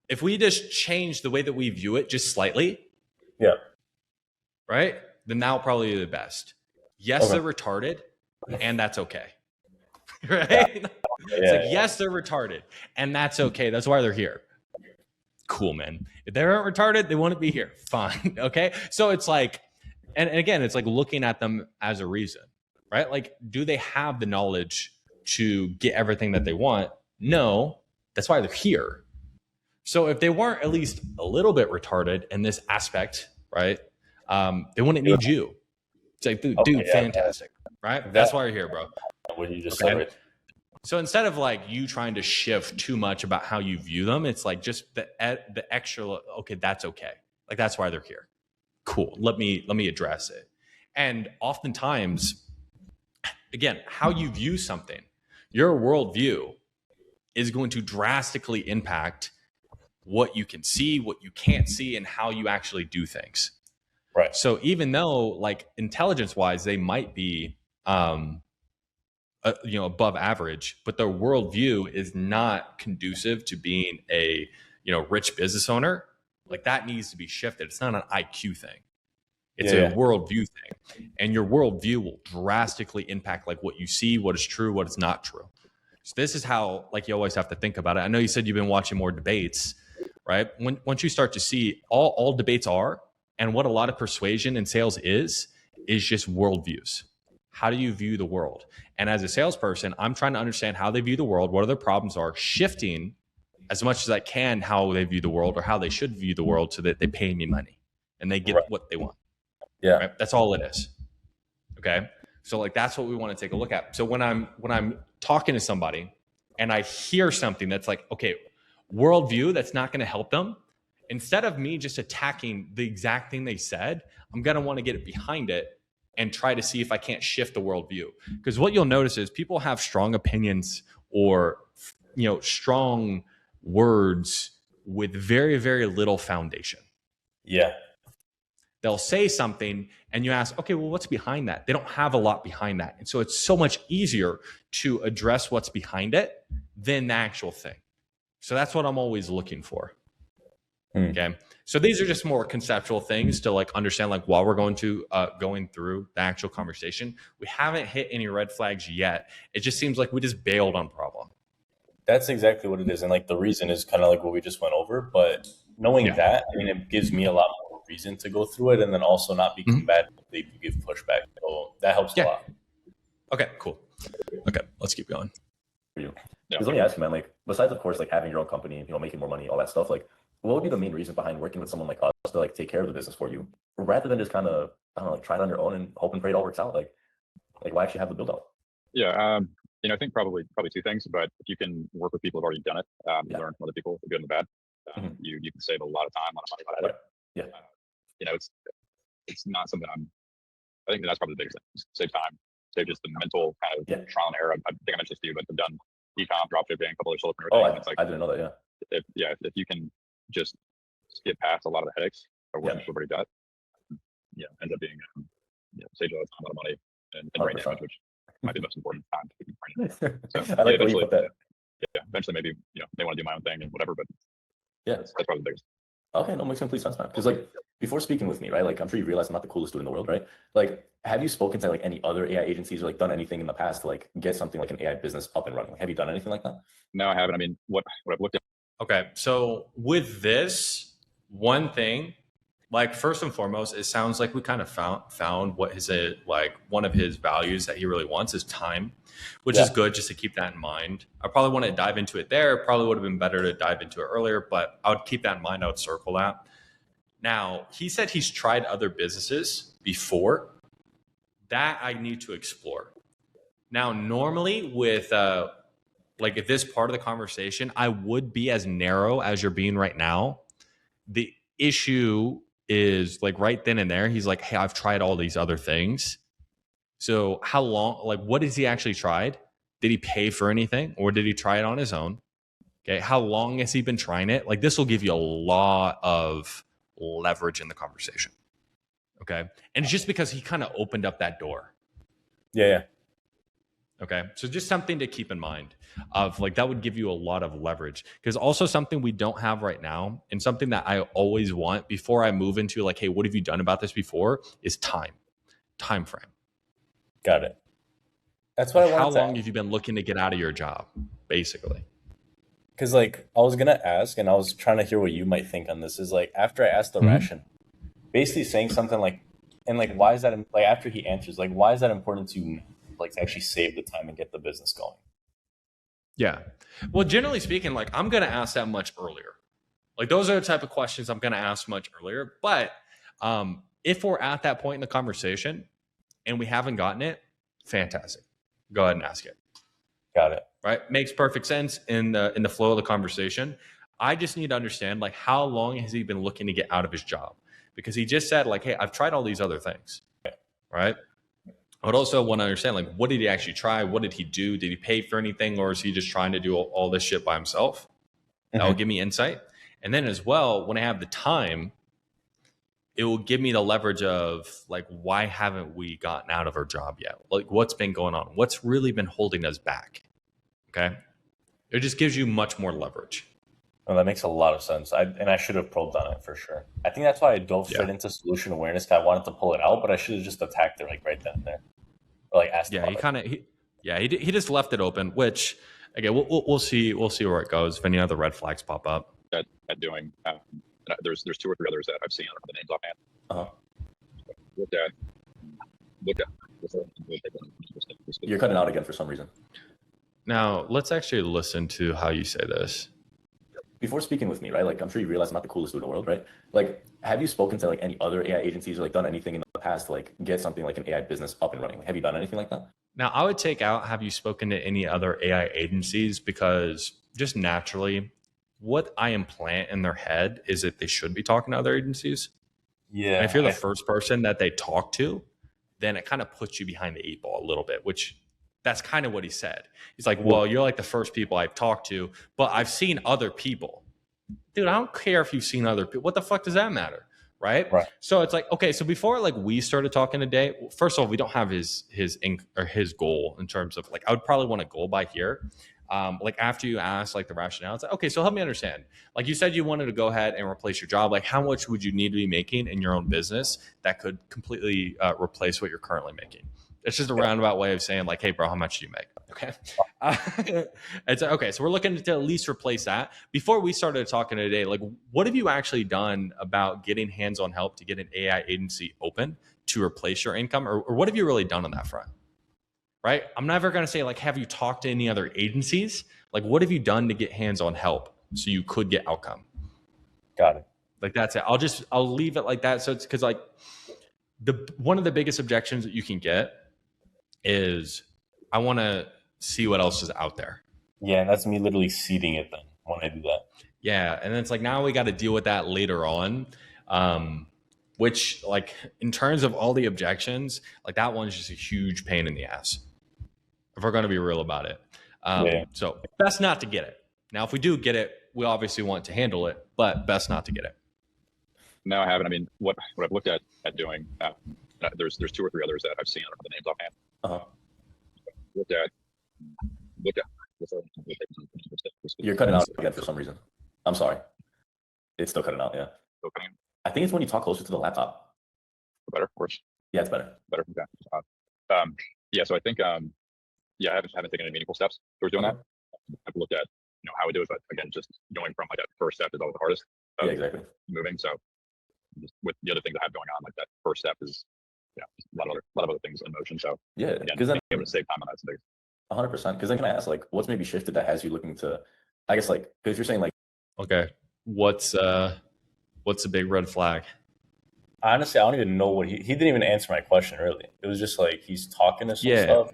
[SPEAKER 1] If we just change the way that we view it just slightly.
[SPEAKER 2] Yeah.
[SPEAKER 1] Right. Then that'll probably be the best. Yes, they're retarded, and that's okay. Right. It's like, yes, they're retarded, and that's okay. That's why they're here. Cool, man. If they weren't retarded, they wouldn't be here. Fine. Okay. So it's like, and again, it's like looking at them as a reason, right? Like, do they have the knowledge to get everything that they want? No, that's why they're here. So if they weren't at least a little bit retarded in this aspect, right? They wouldn't need you. It's like, dude, fantastic, right? That's why you're here, bro.
[SPEAKER 2] What you just said.
[SPEAKER 1] So instead of like you trying to shift too much about how you view them, it's like just the extra, okay, that's okay. Like that's why they're here. Cool. Let me address it. And oftentimes, again, how you view something, your worldview is going to drastically impact what you can see, what you can't see, and how you actually do things.
[SPEAKER 2] Right.
[SPEAKER 1] So even though like intelligence wise, they might be, above average, but their worldview is not conducive to being a, rich business owner. Like that needs to be shifted. It's not an IQ thing. It's a worldview thing. And your worldview will drastically impact like what you see, what is true, what is not true. So this is how like you always have to think about it. I know you said you've been watching more debates, right? Once you start to see all debates are, and what a lot of persuasion and sales is just worldviews. How do you view the world? And as a salesperson, I'm trying to understand how they view the world, what their problems are, shifting as much as I can how they view the world or how they should view the world so that they pay me money and they get what they want.
[SPEAKER 2] Yeah.
[SPEAKER 1] Right? That's all it is. Okay. So like, that's what we want to take a look at. So when I'm talking to somebody and I hear something that's like, okay, worldview, that's not going to help them. Instead of me just attacking the exact thing they said, I'm going to want to get it behind it and try to see if I can't shift the worldview. Because what you'll notice is people have strong opinions or, strong words with very, very little foundation.
[SPEAKER 2] Yeah.
[SPEAKER 1] They'll say something and you ask, okay, well, what's behind that? They don't have a lot behind that. And so it's so much easier to address what's behind it than the actual thing. So that's what I'm always looking for.
[SPEAKER 2] Hmm.
[SPEAKER 1] Okay. So these are just more conceptual things to like understand, like while we're going through the actual conversation, we haven't hit any red flags yet. It just seems like we just bailed on problem.
[SPEAKER 2] That's exactly what it is. And like the reason is kind of like what we just went over. But knowing that, I mean, it gives me a lot more reason to go through it and then also not be combative if they give pushback. So that helps a lot.
[SPEAKER 1] Okay, cool. Okay, let's keep going.
[SPEAKER 4] For you. Because let me ask you, man, like besides of course like having your own company, you know, making more money, all that stuff, like what would be the main reason behind working with someone like us to like take care of the business for you rather than just kind of, I don't know, like try it on your own and hope and pray it all works out? Like why actually have the build out?
[SPEAKER 3] Yeah. You know, I think probably two things, but if you can work with people who've already done it, learn from other people, the good and the bad, you can save a lot of time, a lot of money, a lot of headache.
[SPEAKER 4] Yeah.
[SPEAKER 3] You know, it's not something I think that's probably the biggest thing. Save time, save just the mental kind of trial and error. I think I mentioned this to you, but I've done e-com, dropshipping, a couple of solopreneur things. It's like,
[SPEAKER 4] I didn't know that. Yeah.
[SPEAKER 3] If you can just skip past a lot of the headaches of what you've already done, ends up being save a lot of time, a lot of money, and brain damage, which might be the most important time to keep brain damage. So,
[SPEAKER 4] I like the way you put that.
[SPEAKER 3] Eventually maybe may want to do my own thing and whatever, but that's probably the biggest.
[SPEAKER 4] Okay, no, makes complete sense, man. Because like before speaking with me, right? Like I'm sure you realize I'm not the coolest dude in the world, right? Like, have you spoken to like any other AI agencies or like done anything in the past to like get something like an AI business up and running? Like, have you done anything like that?
[SPEAKER 3] No, I haven't. I mean, what I've looked at.
[SPEAKER 1] Okay, so with this one thing, like first and foremost, it sounds like we kind of found what his like one of his values that he really wants is time, which is good just to keep that in mind. I probably want to dive into it there. Probably would have been better to dive into it earlier, but I would keep that in mind. I would circle that. Now, he said he's tried other businesses before. That I need to explore. Now, normally with like if this part of the conversation, I would be as narrow as you're being right now. The issue is like right then and there, he's like, hey, I've tried all these other things. So how long, like what has he actually tried? Did he pay for anything or did he try it on his own? Okay. How long has he been trying it? Like this will give you a lot of leverage in the conversation. Okay. And it's just because he kind of opened up that door.
[SPEAKER 2] Yeah.
[SPEAKER 1] Okay. So just something to keep in mind of like, that would give you a lot of leverage because also something we don't have right now and something that I always want before I move into like, hey, what have you done about this before is time frame.
[SPEAKER 2] Got it. That's what I wanted.
[SPEAKER 1] How long have you been looking to get out of your job, basically?
[SPEAKER 2] Because like I was gonna ask, and I was trying to hear what you might think on this. Is like after I asked the ration, basically saying something like, and like why is that like after he answers, like why is that important to like to actually save the time and get the business going?
[SPEAKER 1] Yeah. Well, generally speaking, like I'm gonna ask that much earlier. Like those are the type of questions I'm gonna ask much earlier. But if we're at that point in the conversation and we haven't gotten it, fantastic. Go ahead and ask it.
[SPEAKER 2] Got it.
[SPEAKER 1] Right? Makes perfect sense in the flow of the conversation. I just need to understand like how long has he been looking to get out of his job? Because he just said like, hey, I've tried all these other things. Right? I would also want to understand like what did he actually try? What did he do? Did he pay for anything or is he just trying to do all this shit by himself? That will give me insight. And then as well, when I have the time, it will give me the leverage of like, why haven't we gotten out of our job yet? Like what's been going on? What's really been holding us back? Okay. It just gives you much more leverage.
[SPEAKER 2] Well, that makes a lot of sense. I should have probed on it for sure. I think that's why I dove straight into solution awareness. I wanted to pull it out, but I should have just attacked it like right then and there. Or like asked.
[SPEAKER 1] Yeah, he just left it open. Which again, we'll see where it goes if any other red flags pop up.
[SPEAKER 3] At doing, there's 2 or 3 others that I've seen. I don't know the names offhand. Look at.
[SPEAKER 4] You're cutting out again for some reason.
[SPEAKER 1] Now let's actually listen to how you say this.
[SPEAKER 4] Before speaking with me, right? Like I'm sure you realize I'm not the coolest dude in the world, right? Like, have you spoken to like any other AI agencies or like done anything in the past to like get something like an AI business up and running? Have you done anything like that?
[SPEAKER 1] Now I would take out, have you spoken to any other AI agencies? Because just naturally, what I implant in their head is that they should be talking to other agencies.
[SPEAKER 2] Yeah.
[SPEAKER 1] And if you're the first person that they talk to, then it kind of puts you behind the 8 ball a little bit, which that's kind of what he said. He's like, well, you're like the first people I've talked to, but I've seen other people. Dude, I don't care if you've seen other people. What the fuck does that matter? Right. So it's like, okay, so before like we started talking today, first of all, we don't have his goal in terms of like, I would probably want a goal by here. like after you ask like the rationale, it's like, okay, so help me understand. Like you said, you wanted to go ahead and replace your job. Like how much would you need to be making in your own business that could completely replace what you're currently making? It's just a roundabout way of saying like, hey, bro, how much do you make? Okay. It's okay. So we're looking to at least replace that. Before we started talking today, like what have you actually done about getting hands-on help to get an AI agency open to replace your income? Or what have you really done on that front? Right? I'm never going to say like, have you talked to any other agencies? Like, what have you done to get hands-on help so you could get outcome?
[SPEAKER 2] Got it.
[SPEAKER 1] Like that's it. I'll leave it like that. So it's because like one of the biggest objections that you can get is I want to see what else is out there.
[SPEAKER 2] Yeah, and that's me literally seeding it then when I do that.
[SPEAKER 1] Yeah, and then it's like now we got to deal with that later on. Which like in terms of all the objections, like that one's just a huge pain in the ass. If we're going to be real about it. So best not to get it. Now, if we do get it, we obviously want to handle it, but best not to get it.
[SPEAKER 3] No, I haven't. I mean, what I've looked at doing, there's 2 or 3 others that I've seen. I don't know the names offhand. Looked at.
[SPEAKER 4] You're cutting out again for some reason. I'm sorry. It's still cutting out. Yeah.
[SPEAKER 3] Still cutting out?
[SPEAKER 4] I think it's when you talk closer to the laptop.
[SPEAKER 3] Better, of course.
[SPEAKER 4] Yeah, it's better.
[SPEAKER 3] Better. Okay. Yeah. So I think, I haven't taken any meaningful steps towards doing that. I've looked at, how we do it, but again, just going from like that first step is always the hardest.
[SPEAKER 4] Yeah, exactly.
[SPEAKER 3] Moving. So just with the other things I have going on, like that first step is, a lot of other things in motion. So
[SPEAKER 4] yeah,
[SPEAKER 3] because then being able to save time on that's big.
[SPEAKER 4] 100%. Because then can I ask, like, what's maybe shifted that has you looking to, I guess, like, because you're saying like,
[SPEAKER 1] okay, what's a big red flag?
[SPEAKER 2] Honestly, I don't even know what he didn't even answer my question. Really, it was just like he's talking to some stuff.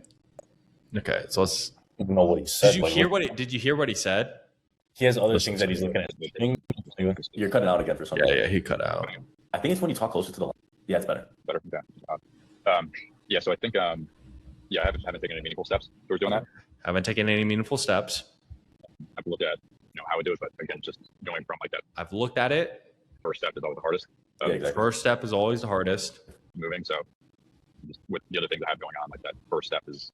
[SPEAKER 1] Okay, so let's.
[SPEAKER 2] I don't know what he said.
[SPEAKER 1] Did you hear what he said?
[SPEAKER 2] He has other things that he's looking at.
[SPEAKER 4] You're cutting out again for some reason.
[SPEAKER 1] Yeah, he cut out.
[SPEAKER 4] I think it's when you talk closer to the. Yeah, it's better.
[SPEAKER 3] Better. Yeah. So I think, I haven't taken any meaningful steps towards doing that.
[SPEAKER 1] Haven't taken any meaningful steps.
[SPEAKER 3] I've looked at, how we do it, but again, just going from like that.
[SPEAKER 1] I've looked at it.
[SPEAKER 3] First step is always the hardest.
[SPEAKER 4] Yeah, exactly.
[SPEAKER 1] First step is always the hardest.
[SPEAKER 3] Moving. So just with the other things I have going on, like that first step is,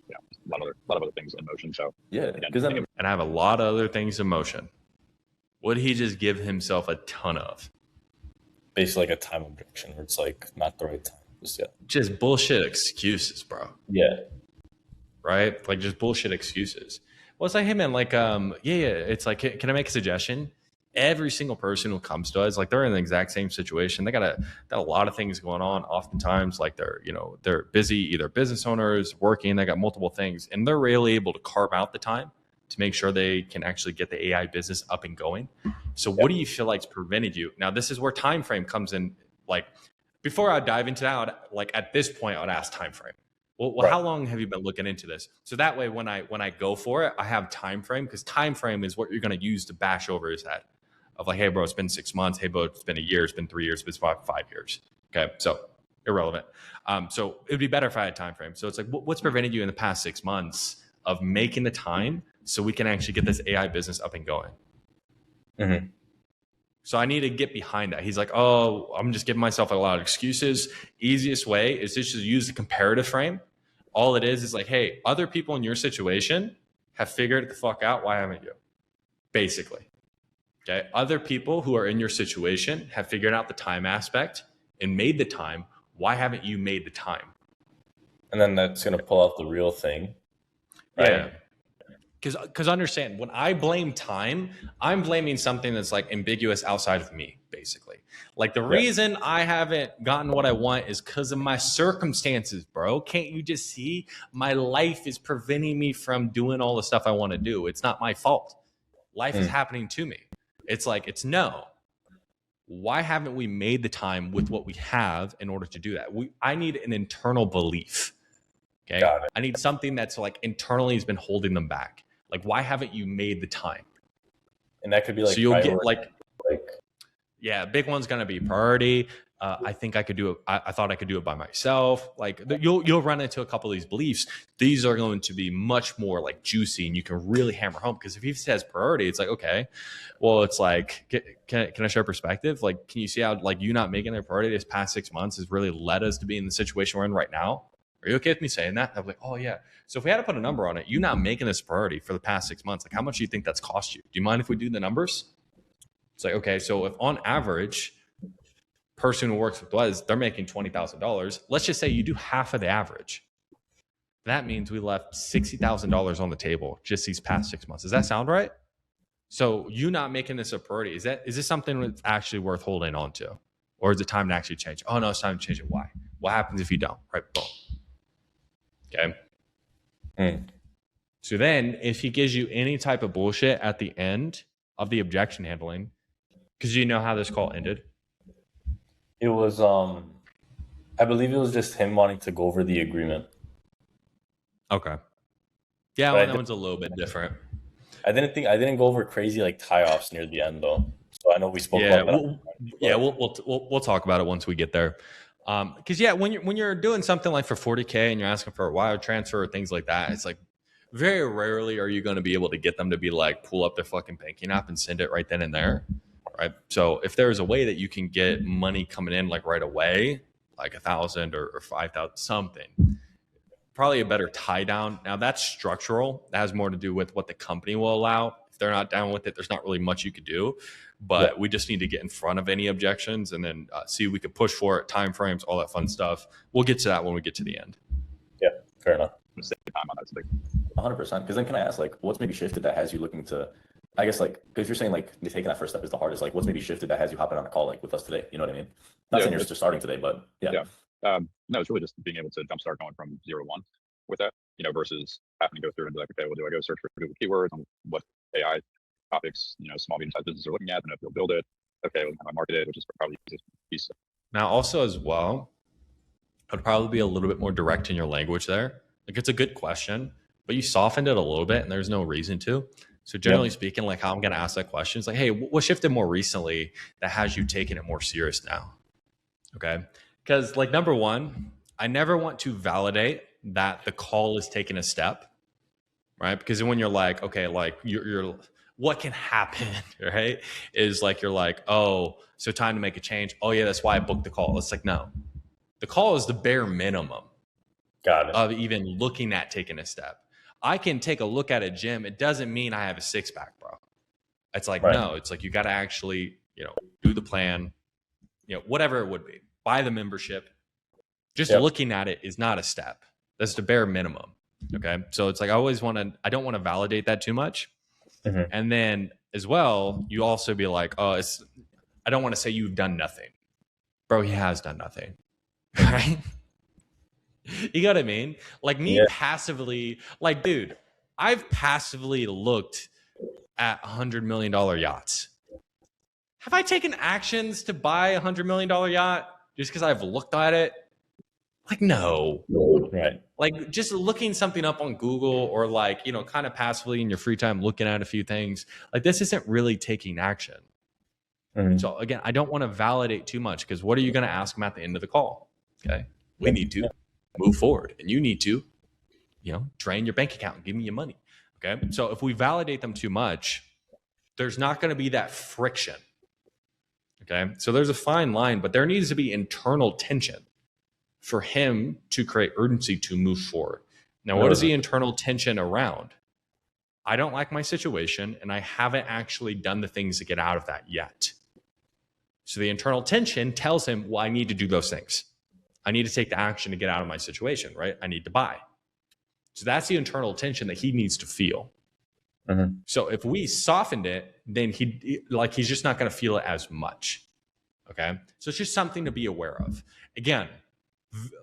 [SPEAKER 3] a lot of other things in motion. So
[SPEAKER 4] yeah, because
[SPEAKER 1] and I have a lot of other things in motion. Would he just give himself a ton of?
[SPEAKER 2] Basically, like a time objection where it's like not the right time.
[SPEAKER 1] Just bullshit excuses, bro.
[SPEAKER 2] Yeah.
[SPEAKER 1] Right? Like just bullshit excuses. Well, it's like, hey man, like, it's like, can I make a suggestion? Every single person who comes to us, like they're in the exact same situation. They got a lot of things going on. Oftentimes, like they're busy, either business owners working, they got multiple things, and they're really able to carve out the time to make sure they can actually get the AI business up and going. So what do you feel like's prevented you? Now, this is where time frame comes in. Like before I dive into that, like at this point, I would ask time frame. Well, right. How long have you been looking into this? So that way, when I go for it, I have time frame, because time frame is what you're going to use to bash over his head of like, hey, bro, it's been 6 months. Hey, bro, it's been a year. It's been 3 years. It's been 5 years. Okay, so irrelevant. So it would be better if I had time frame. So it's like, what's prevented you in the past 6 months of making the time so we can actually get this AI business up and going?
[SPEAKER 2] Mm-hmm.
[SPEAKER 1] So I need to get behind that. He's like, oh, I'm just giving myself a lot of excuses. Easiest way is just to use the comparative frame. All it is like, hey, other people in your situation have figured it the fuck out. Why haven't you? Basically. Okay. Other people who are in your situation have figured out the time aspect and made the time. Why haven't you made the time?
[SPEAKER 2] And then that's going to pull out the real thing. Right?
[SPEAKER 1] Yeah. Because understand, when I blame time, I'm blaming something that's like ambiguous outside of me, basically. Like the reason I haven't gotten what I want is because of my circumstances, bro. Can't you just see my life is preventing me from doing all the stuff I want to do? It's not my fault. Life is happening to me. It's like, it's no. Why haven't we made the time with what we have in order to do that? I need an internal belief. Okay. I need something that's like internally has been holding them back. Like, why haven't you made the time?
[SPEAKER 2] And that could be like,
[SPEAKER 1] so you'll get like, yeah, big one's going to be priority. I think I could do it. I thought I could do it by myself. Like you'll run into a couple of these beliefs. These are going to be much more like juicy, and you can really hammer home. Because if he says priority, it's like, okay, well, it's like, can I share perspective? Like, can you see how like you not making it a priority this past 6 months has really led us to be in the situation we're in right now? Are you okay with me saying that? I'm like, oh yeah. So if we had to put a number on it, you not making this a priority for the past 6 months, like how much do you think that's cost you? Do you mind if we do the numbers? It's like, okay, so if on average, person who works with Wes, they're making $20,000. Let's just say you do half of the average. That means we left $60,000 on the table just these past 6 months. Does that sound right? So you not making this a priority, is this something that's actually worth holding on to? Or is it time to actually change? Oh no, it's time to change it. Why? What happens if you don't? Right, boom. Okay. So then if he gives you any type of bullshit at the end of the objection handling, because you know how this call ended?
[SPEAKER 2] It was I believe it was just him wanting to go over the agreement.
[SPEAKER 1] Okay. Yeah, well, that one's a little bit different.
[SPEAKER 2] I didn't go over crazy like tie-offs near the end though. So I know we spoke about that.
[SPEAKER 1] We'll talk about it once we get there. Because when you're doing something like for 40K and you're asking for a wire transfer or things like that, it's like very rarely are you going to be able to get them to be like pull up their fucking banking app and send it right then and there, right? So if there's a way that you can get money coming in like right away, like 1,000 or 5,000 something, probably a better tie down. Now that's structural. That has more to do with what the company will allow. If they're not down with it, there's not really much you could do. But we just need to get in front of any objections and then see if we could push for it, timeframes, all that fun stuff. We'll get to that when we get to the end.
[SPEAKER 2] Yeah, fair enough.
[SPEAKER 3] Time on that.
[SPEAKER 4] 100%. Because then can I ask, like, what's maybe shifted that has you looking to, I guess, like, because you're saying, like, taking that first step is the hardest. Like, what's maybe shifted that has you hopping on a call, like, with us today? You know what I mean? Not saying you're just starting today, but yeah.
[SPEAKER 3] No, it's really just being able to jumpstart going from 0 to 1 with that, versus having to go through and be like, okay, well, do I go search for Google keywords on what AI topics, small, medium-sized businesses are looking at, and if you'll build it, okay, well, how I market it, which is probably the easiest piece.
[SPEAKER 1] Now, also as well, I'd probably be a little bit more direct in your language there. Like, it's a good question, but you softened it a little bit, and there's no reason to. So generally speaking, like how I'm going to ask that question is like, hey, what shifted more recently that has you taking it more serious now? Okay. Because like number one, I never want to validate that the call is taking a step, right? Because when you're like, okay, like you're what can happen, right? Is like, you're like, oh, so time to make a change. Oh yeah, that's why I booked the call. It's like, no, the call is the bare minimum of even looking at taking a step. I can take a look at a gym. It doesn't mean I have a six pack, bro. It's like, no, it's like, you got to actually, do the plan, whatever it would be, buy the membership. Just looking at it is not a step. That's the bare minimum. Okay. So it's like, I don't want to validate that too much. Mm-hmm. And then as well, you also be like, oh, I don't want to say you've done nothing. Bro, he has done nothing. Right? You know what I mean? Like me passively, like, dude, I've passively looked at $100 million yachts. Have I taken actions to buy a $100 million yacht just because I've looked at it? Like, no.
[SPEAKER 2] Right.
[SPEAKER 1] Like just looking something up on Google or like, kind of passively in your free time, looking at a few things, like this isn't really taking action. Mm-hmm. So again, I don't want to validate too much because what are you going to ask them at the end of the call? Okay. We need to move forward and you need to, drain your bank account and give me your money. Okay. So if we validate them too much, there's not going to be that friction. Okay. So there's a fine line, but there needs to be internal tension for him to create urgency to move forward. Now, what is the internal tension around? I don't like my situation and I haven't actually done the things to get out of that yet. So the internal tension tells him, well, I need to do those things. I need to take the action to get out of my situation, right? I need to buy. So that's the internal tension that he needs to feel. Mm-hmm. So if we softened it, then he's just not going to feel it as much. Okay. So it's just something to be aware of. Again,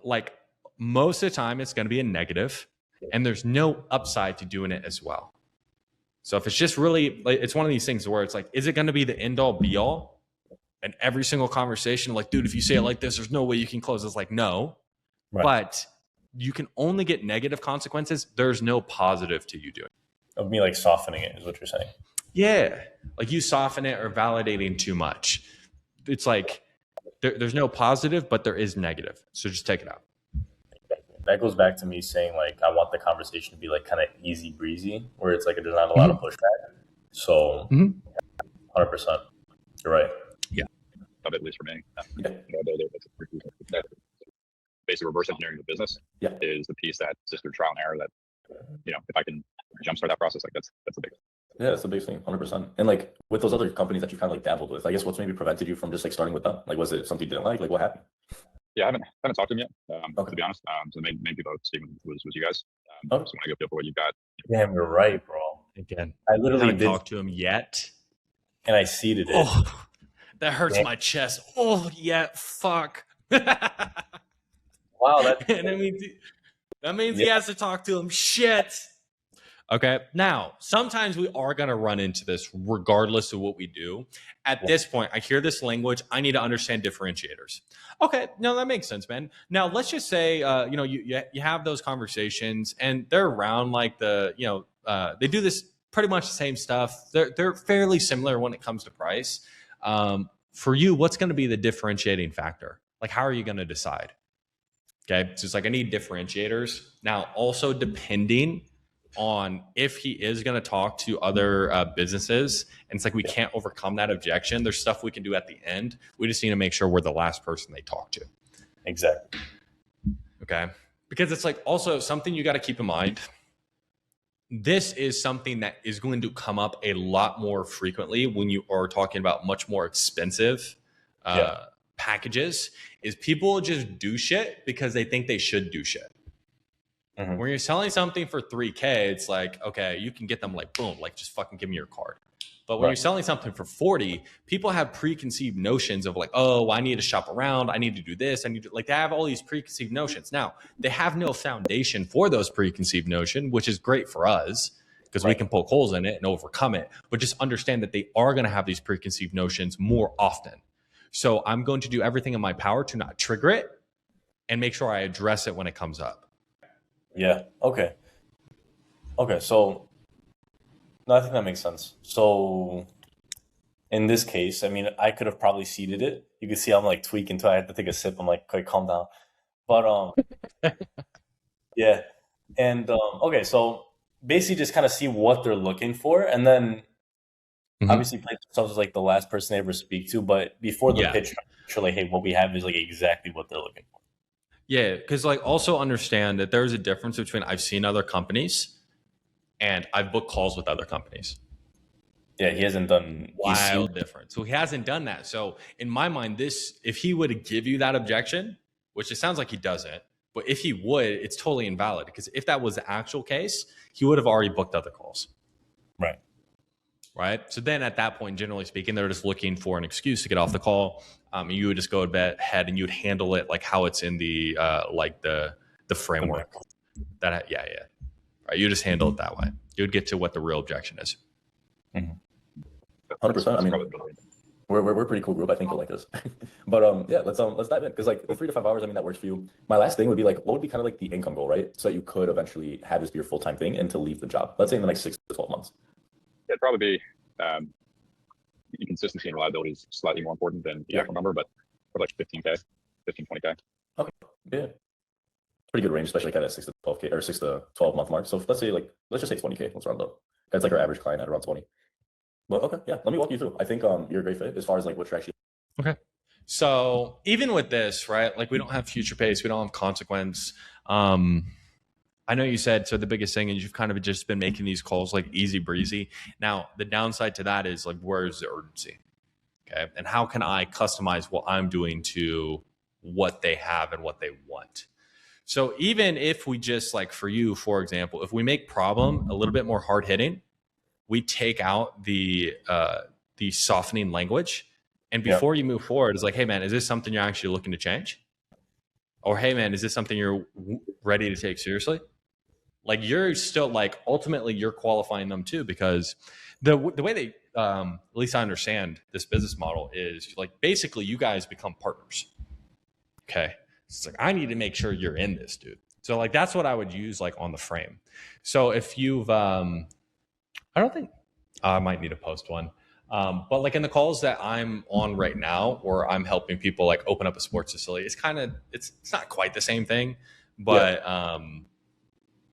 [SPEAKER 1] like most of the time it's going to be a negative and there's no upside to doing it as well. So if it's just really, like, it's one of these things where it's like, is it going to be the end all be all? And every single conversation, like, dude, if you say it like this, there's no way you can close. It's like, no, but you can only get negative consequences. There's no positive to you doing it.
[SPEAKER 2] Of me like softening it is what you're saying.
[SPEAKER 1] Yeah. Like you soften it or validating too much. It's like, there's no positive, but there is negative. So just take it out.
[SPEAKER 2] That goes back to me saying like, I want the conversation to be like kind of easy breezy where it's like, there's not a lot of pushback. So 100%. You're right.
[SPEAKER 1] Yeah.
[SPEAKER 3] At least for me. basically reverse engineering the business
[SPEAKER 4] Yeah.
[SPEAKER 3] is the piece that's just through trial and error that, if I can jumpstart that process, like that's a big.
[SPEAKER 4] Yeah, that's the biggest thing, 100%. And like with those other companies that you kind of like dabbled with, I guess what's maybe prevented you from just like starting with them? Like, was it something you didn't like? Like, what happened?
[SPEAKER 3] Yeah, I haven't talked to him yet,
[SPEAKER 4] Okay.
[SPEAKER 3] to be honest. So the main people Steven was you guys.
[SPEAKER 4] Okay.
[SPEAKER 3] So when I go feel for what you've got.
[SPEAKER 2] Damn, you're right, bro.
[SPEAKER 1] Again,
[SPEAKER 2] I literally
[SPEAKER 1] haven't
[SPEAKER 2] did,
[SPEAKER 1] talked to him yet.
[SPEAKER 2] and I seeded it.
[SPEAKER 1] Oh, that hurts
[SPEAKER 2] Yeah.
[SPEAKER 1] my chest. Oh, yeah, fuck.
[SPEAKER 2] Wow, that's
[SPEAKER 1] And that means he has to talk to him. Shit. Okay. Now, sometimes we are going to run into this regardless of what we do. At this point, I hear this language. I need to understand differentiators. Okay. No, that makes sense, man. Now, let's just say, you have those conversations and they're around like they do this pretty much the same stuff. They're fairly similar when it comes to price. For you, what's going to be the differentiating factor? Like, how are you going to decide? Okay. So it's like, I need differentiators. Now, also depending on if he is going to talk to other businesses, and it's like we can't overcome that objection. There's stuff we can do at the end. We just need to make sure we're the last person they talk to.
[SPEAKER 2] exactly.
[SPEAKER 1] Okay. Because it's like also something you got to keep in mind. This is something that is going to come up a lot more frequently when you are talking about much more expensive packages, is people just do shit because they think they should do shit.
[SPEAKER 2] Mhm.
[SPEAKER 1] When you're selling something for $3K, it's like, okay, you can get them like, boom, like just fucking give me your card. But when you're selling something for 40, people have preconceived notions of like, oh, I need to shop around. I need to do this. I need to like, they have all these preconceived notions. Now they have no foundation for those preconceived notions, which is great for us because we can poke holes in it and overcome it. But just understand that they are going to have these preconceived notions more often. So I'm going to do everything in my power to not trigger it and make sure I address it when it comes up.
[SPEAKER 2] Yeah. Okay. So, no, I think that makes sense. So, in this case, I mean, I could have probably seeded it. You can see I'm like tweaking until I had to take a sip. I'm like, okay, calm down. But yeah. And okay, so basically just kind of see what they're looking for, and then obviously play themselves as like the last person they ever speak to. But before the pitch, sure, like, hey, what we have is like exactly what they're looking for.
[SPEAKER 1] Yeah, because like also understand that there's a difference between I've seen other companies and I've booked calls with other companies.
[SPEAKER 2] Yeah, he hasn't done
[SPEAKER 1] wild difference. So he hasn't done that. So in my mind, if he would give you that objection, which it sounds like he doesn't, but if he would, it's totally invalid because if that was the actual case, he would have already booked other calls. Right. So then at that point, generally speaking, they're just looking for an excuse to get off the call. You would just go ahead and you would handle it like how it's in the framework. Right. You just handle it that way. You would get to what the real objection is.
[SPEAKER 4] 100%. I mean, we're a pretty cool group. I think you'll like this. But let's dive in because like the 3 to 5 hours. I mean, that works for you. My last thing would be like, what would be kind of like the income goal, right? So that you could eventually have this be your full-time thing and to leave the job. Let's say in the next 6 to 12 months.
[SPEAKER 3] It'd probably be consistency and reliability is slightly more important than the actual number, but for like 15K, 20K.
[SPEAKER 4] Okay. Yeah. Pretty good range, especially like at that 6 to 12K or 6 to 12 month mark. So let's just say 20K. Let's round up. That's like our average client at around 20. Well, okay. Yeah. Let me walk you through. I think you're a great fit as far as like what you're actually.
[SPEAKER 1] Okay. So even with this, right? Like we don't have future pace. We don't have consequence. I know you said, so the biggest thing is you've kind of just been making these calls like easy breezy. Now, the downside to that is like, where's the urgency? Okay. And how can I customize what I'm doing to what they have and what they want? So even if we just like for you, for example, if we make problem a little bit more hard hitting, we take out the softening language. And before you move forward, it's like, hey man, is this something you're actually looking to change? Or, hey man, is this something you're ready to take seriously? Like you're still like, ultimately you're qualifying them too, because the way they, at least I understand this business model is like, basically you guys become partners. Okay. It's like, I need to make sure you're in this, dude. So like, that's what I would use like on the frame. So if you've, I don't think I might need to post one. But like in the calls that I'm on right now, or I'm helping people like open up a sports facility, it's kind of, it's not quite the same thing, but,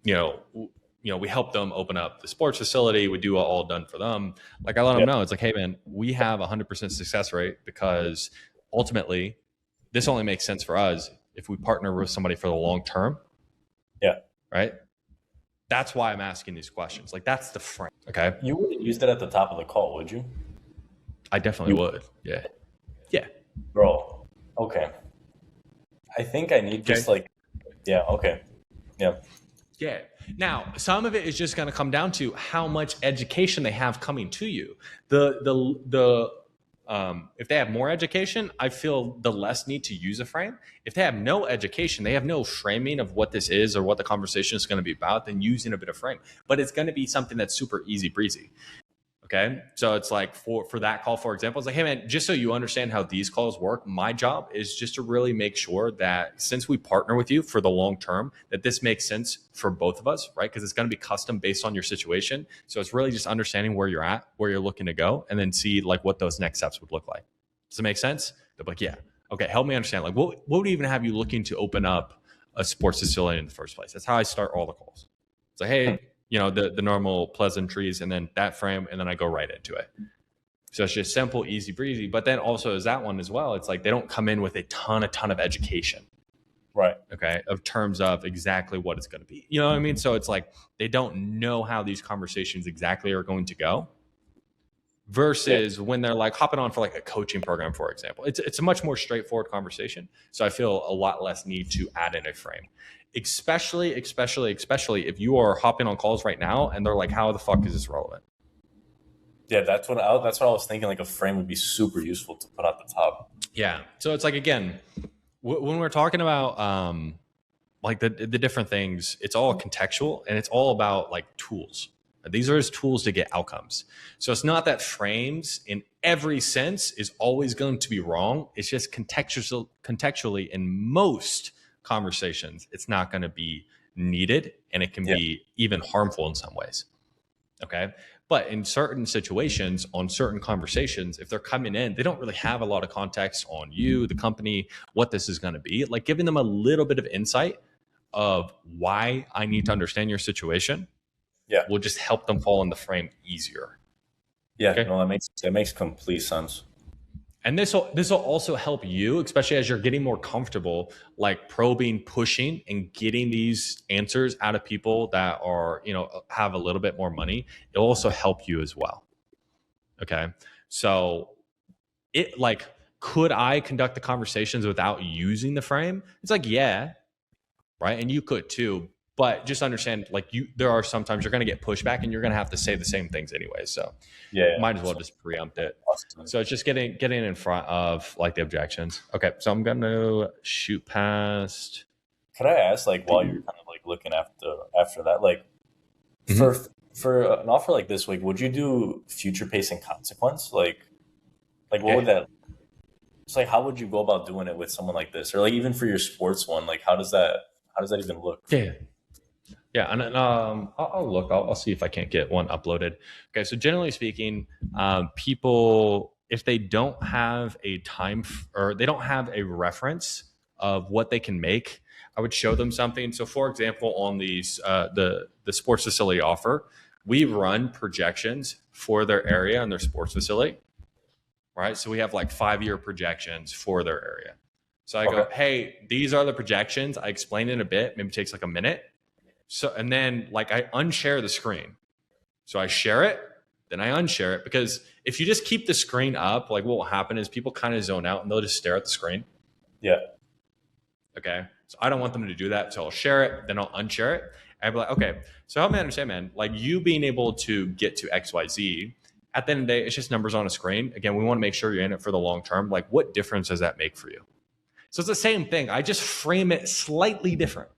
[SPEAKER 1] we help them open up the sports facility. We do all done for them. Like I let them know, it's like, hey man, we have 100% success rate because ultimately this only makes sense for us if we partner with somebody for the long term.
[SPEAKER 2] Yeah.
[SPEAKER 1] Right. That's why I'm asking these questions. Like, that's the frame. Okay.
[SPEAKER 2] You wouldn't use that at the top of the call, would you?
[SPEAKER 1] I definitely would. Yeah. Yeah.
[SPEAKER 2] Bro. Okay. I think I need just like, yeah. Okay. Yeah.
[SPEAKER 1] Yeah. Now, some of it is just going to come down to how much education they have coming to you. If they have more education, I feel the less need to use a frame. If they have no education, they have no framing of what this is or what the conversation is going to be about, then using a bit of frame. But it's going to be something that's super easy breezy. Okay. So it's like for that call, for example, it's like, hey man, just so you understand how these calls work, my job is just to really make sure that since we partner with you for the long term, that this makes sense for both of us, right? Because it's going to be custom based on your situation. So it's really just understanding where you're at, where you're looking to go, and then see like what those next steps would look like. Does it make sense? They're like, yeah. Okay. Help me understand. Like what would even have you looking to open up a sports facility in the first place? That's how I start all the calls. It's like, hey, you know, the normal pleasantries and then that frame, and then I go right into it. So it's just simple, easy breezy. But then also is that one as well. It's like they don't come in with a ton of education.
[SPEAKER 2] Right.
[SPEAKER 1] Okay. Of terms of exactly what it's going to be. You know what I mean? So it's like they don't know how these conversations exactly are going to go. Versus when they're like hopping on for like a coaching program, for example. It's a much more straightforward conversation. So I feel a lot less need to add in a frame. Especially if you are hopping on calls right now and they're like, how the fuck is this relevant?
[SPEAKER 2] Yeah, that's what I was thinking. Like a frame would be super useful to put at the top.
[SPEAKER 1] Yeah. So it's like, again, when we're talking about like the different things, it's all contextual and it's all about like tools. These are his tools to get outcomes. So it's not that frames in every sense is always going to be wrong. It's just contextually in most conversations, it's not going to be needed, and it can be even harmful in some ways. Okay. But in certain situations, on certain conversations, if they're coming in, they don't really have a lot of context on you, the company, what this is going to be. Like giving them a little bit of insight of why I need to understand your situation will just help them fall in the frame easier.
[SPEAKER 2] Yeah, okay? No, that makes complete sense.
[SPEAKER 1] And this will also help you, especially as you're getting more comfortable, like probing, pushing, and getting these answers out of people that are, you know, have a little bit more money. It'll also help you as well. Okay. So it like, could I conduct the conversations without using the frame? It's like, yeah. Right. And you could too, but just understand like there are sometimes you're going to get pushback and you're going to have to say the same things anyway. So might as well just preempt it. So it's just getting in front of like the objections. Okay. So I'm going to shoot past.
[SPEAKER 2] Could I ask, like, while you're kind of like looking after that, like for an offer like this, like, would you do future pace and consequence? Like what would that, it's like, how would you go about doing it with someone like this? Or like even for your sports one, like how does that even look?
[SPEAKER 1] Yeah, and I'll look. I'll see if I can't get one uploaded. Okay, so generally speaking, people, if they don't have a time or they don't have a reference of what they can make, I would show them something. So, for example, on these the sports facility offer, we run projections for their area and their sports facility, right? So we have like 5-year projections for their area. So I go, hey, these are the projections. I explain it a bit. Maybe it takes like a minute. So, and then like I unshare the screen. So I share it, then I unshare it, because if you just keep the screen up, like what will happen is people kind of zone out and they'll just stare at the screen.
[SPEAKER 2] Yeah.
[SPEAKER 1] Okay. So I don't want them to do that. So I'll share it, then I'll unshare it. And I'll be like, okay, so help me understand, man, like you being able to get to XYZ, at the end of the day, it's just numbers on a screen. Again, we want to make sure you're in it for the long term. Like what difference does that make for you? So it's the same thing. I just frame it slightly different.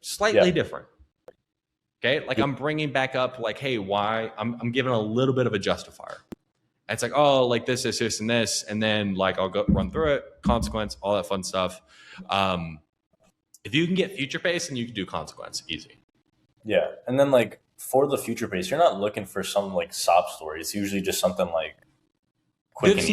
[SPEAKER 1] Different. Okay. Like I'm bringing back up like, hey, why I'm giving a little bit of a justifier. And it's like, oh, like this, and this. And then like, I'll go run through it, consequence, all that fun stuff. If you can get future pace, then you can do consequence easy.
[SPEAKER 2] Yeah. And then like for the future pace, you're not looking for some like sob story. It's usually just something like quick. There just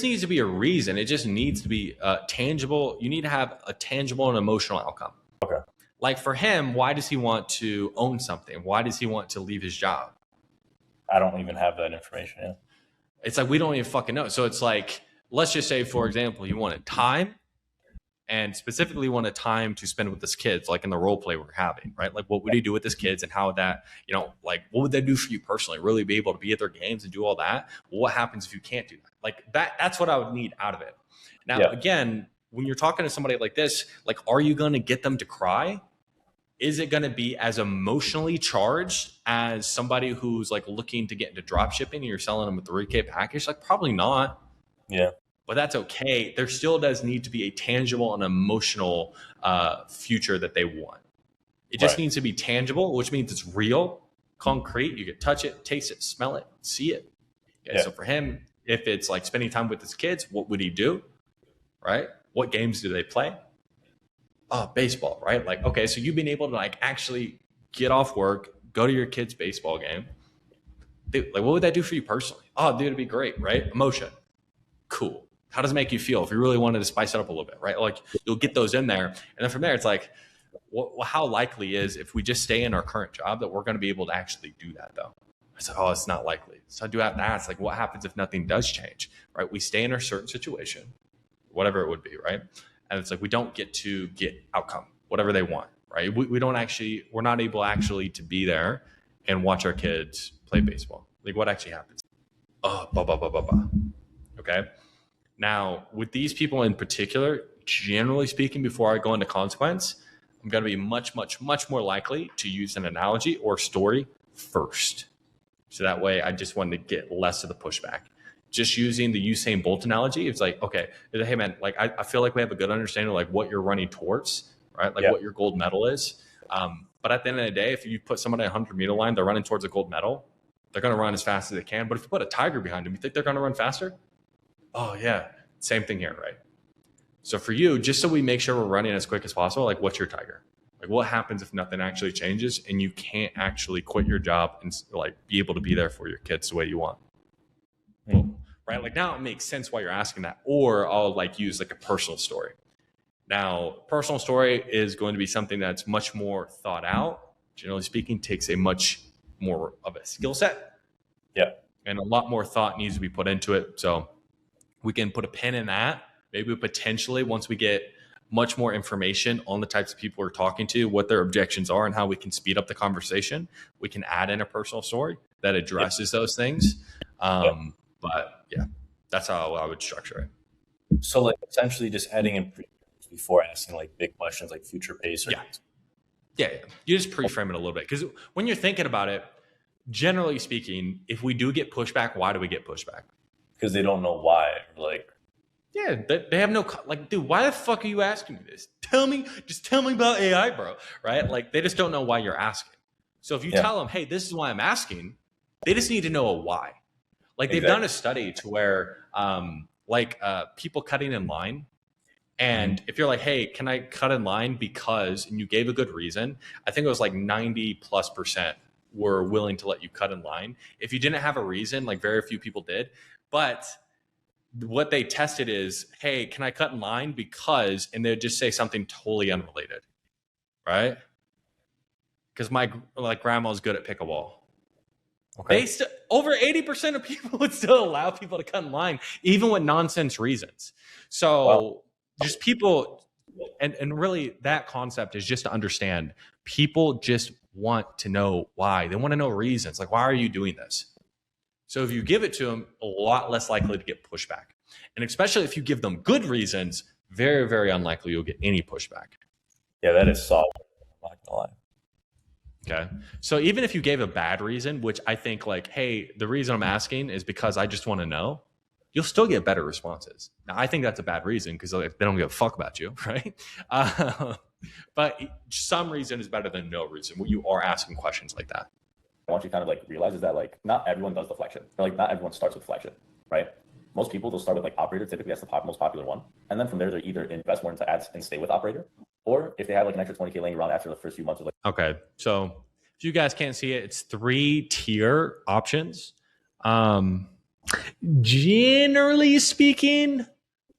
[SPEAKER 1] needs to be a reason. It just needs to be tangible. You need to have a tangible and emotional outcome.
[SPEAKER 2] Okay.
[SPEAKER 1] Like for him, why does he want to own something? Why does he want to leave his job?
[SPEAKER 2] I don't even have that information. Yeah.
[SPEAKER 1] It's like, we don't even fucking know. So it's like, let's just say, for example, you wanted time and specifically want a time to spend with his kids, like in the role play we're having, right? Like what would he do with his kids and how that, like what would that do for you personally? Really be able to be at their games and do all that? Well, what happens if you can't do that? Like that's what I would need out of it. Now, again, when you're talking to somebody like this, like, are you going to get them to cry? Is it going to be as emotionally charged as somebody who's like looking to get into drop shipping and you're selling them a 3K package? Like probably not.
[SPEAKER 2] Yeah.
[SPEAKER 1] But that's okay. There still does need to be a tangible and emotional future that they want. It just needs to be tangible, which means it's real, concrete. You can touch it, taste it, smell it, see it. Yeah. So for him, if it's like spending time with his kids, what would he do? Right? What games do they play? Oh, baseball, right? Like, okay, so you've been able to like actually get off work, go to your kid's baseball game. Dude, like, what would that do for you personally? Oh, dude, it'd be great, right? Emotion. Cool. How does it make you feel if you really wanted to spice it up a little bit, right? Like, you'll get those in there. And then from there, it's like, well, how likely is if we just stay in our current job that we're going to be able to actually do that, though? I said, oh, it's not likely. So I do have to ask, like, what happens if nothing does change, right? We stay in a certain situation, whatever it would be, right? And it's like, we don't get to get outcome, whatever they want, right? We're not able actually to be there and watch our kids play baseball. Like what actually happens? Oh, blah, blah, blah, blah, blah. Okay. Now with these people in particular, generally speaking, before I go into consequence, I'm going to be much, much, much more likely to use an analogy or story first. So that way I just wanted to get less of the pushback. Just using the Usain Bolt analogy, it's like, okay, hey man, like I feel like we have a good understanding of like what you're running towards, right? Like what your gold medal is. But at the end of the day, if you put someone at a 100-meter line, they're running towards a gold medal, they're going to run as fast as they can. But if you put a tiger behind them, you think they're going to run faster? Oh yeah, same thing here, right? So for you, just so we make sure we're running as quick as possible, like what's your tiger? Like what happens if nothing actually changes and you can't actually quit your job and like be able to be there for your kids the way you want? Right? Like now it makes sense why you're asking that. Or I'll like use like a personal story. Now, personal story is going to be something that's much more thought out. Generally speaking, takes a much more of a skill set.
[SPEAKER 2] Yeah.
[SPEAKER 1] And a lot more thought needs to be put into it. So we can put a pin in that. Maybe potentially once we get much more information on the types of people we're talking to, what their objections are and how we can speed up the conversation, we can add in a personal story that addresses those things. But yeah, that's how I would structure it.
[SPEAKER 2] So like essentially just adding in before asking like big questions like future pace.
[SPEAKER 1] Yeah. You just pre-frame it a little bit. Because when you're thinking about it, generally speaking, if we do get pushback, why do we get pushback?
[SPEAKER 2] Because they don't know why. Like,
[SPEAKER 1] yeah, they have no, like, dude, why the fuck are you asking me this? Just tell me about AI, bro. Right? Like, they just don't know why you're asking. So if you tell them, hey, this is why I'm asking, they just need to know a why. Like they've done a study to where people cutting in line. And if you're like, hey, can I cut in line because, and you gave a good reason, I think it was like 90+% were willing to let you cut in line. If you didn't have a reason, like very few people did. But what they tested is, hey, can I cut in line because, and they'd just say something totally unrelated, right? Because my grandma's good at pickleball. Okay. Over 80% of people would still allow people to cut in line, even with nonsense reasons. So just people, and really that concept is just to understand people just want to know why. They want to know reasons. Like, why are you doing this? So if you give it to them, a lot less likely to get pushback. And especially if you give them good reasons, very, very unlikely you'll get any pushback.
[SPEAKER 2] Yeah, that is solid. I'm not gonna lie.
[SPEAKER 1] Okay. So even if you gave a bad reason, which I think like, hey, the reason I'm asking is because I just want to know, you'll still get better responses. Now, I think that's a bad reason because they don't give a fuck about you, right? But some reason is better than no reason when you are asking questions like that.
[SPEAKER 4] I want you to kind of like realize is that like not everyone does the flagship. Or like not everyone starts with flagship, right? Most people, they'll start with like operator. Typically, that's the most popular one. And then from there, they either invest more into ads and stay with operator. Or if they have like an extra 20K laying around after the first few months of like.
[SPEAKER 1] Okay. So if you guys can't see it, it's 3-tier options. Generally speaking,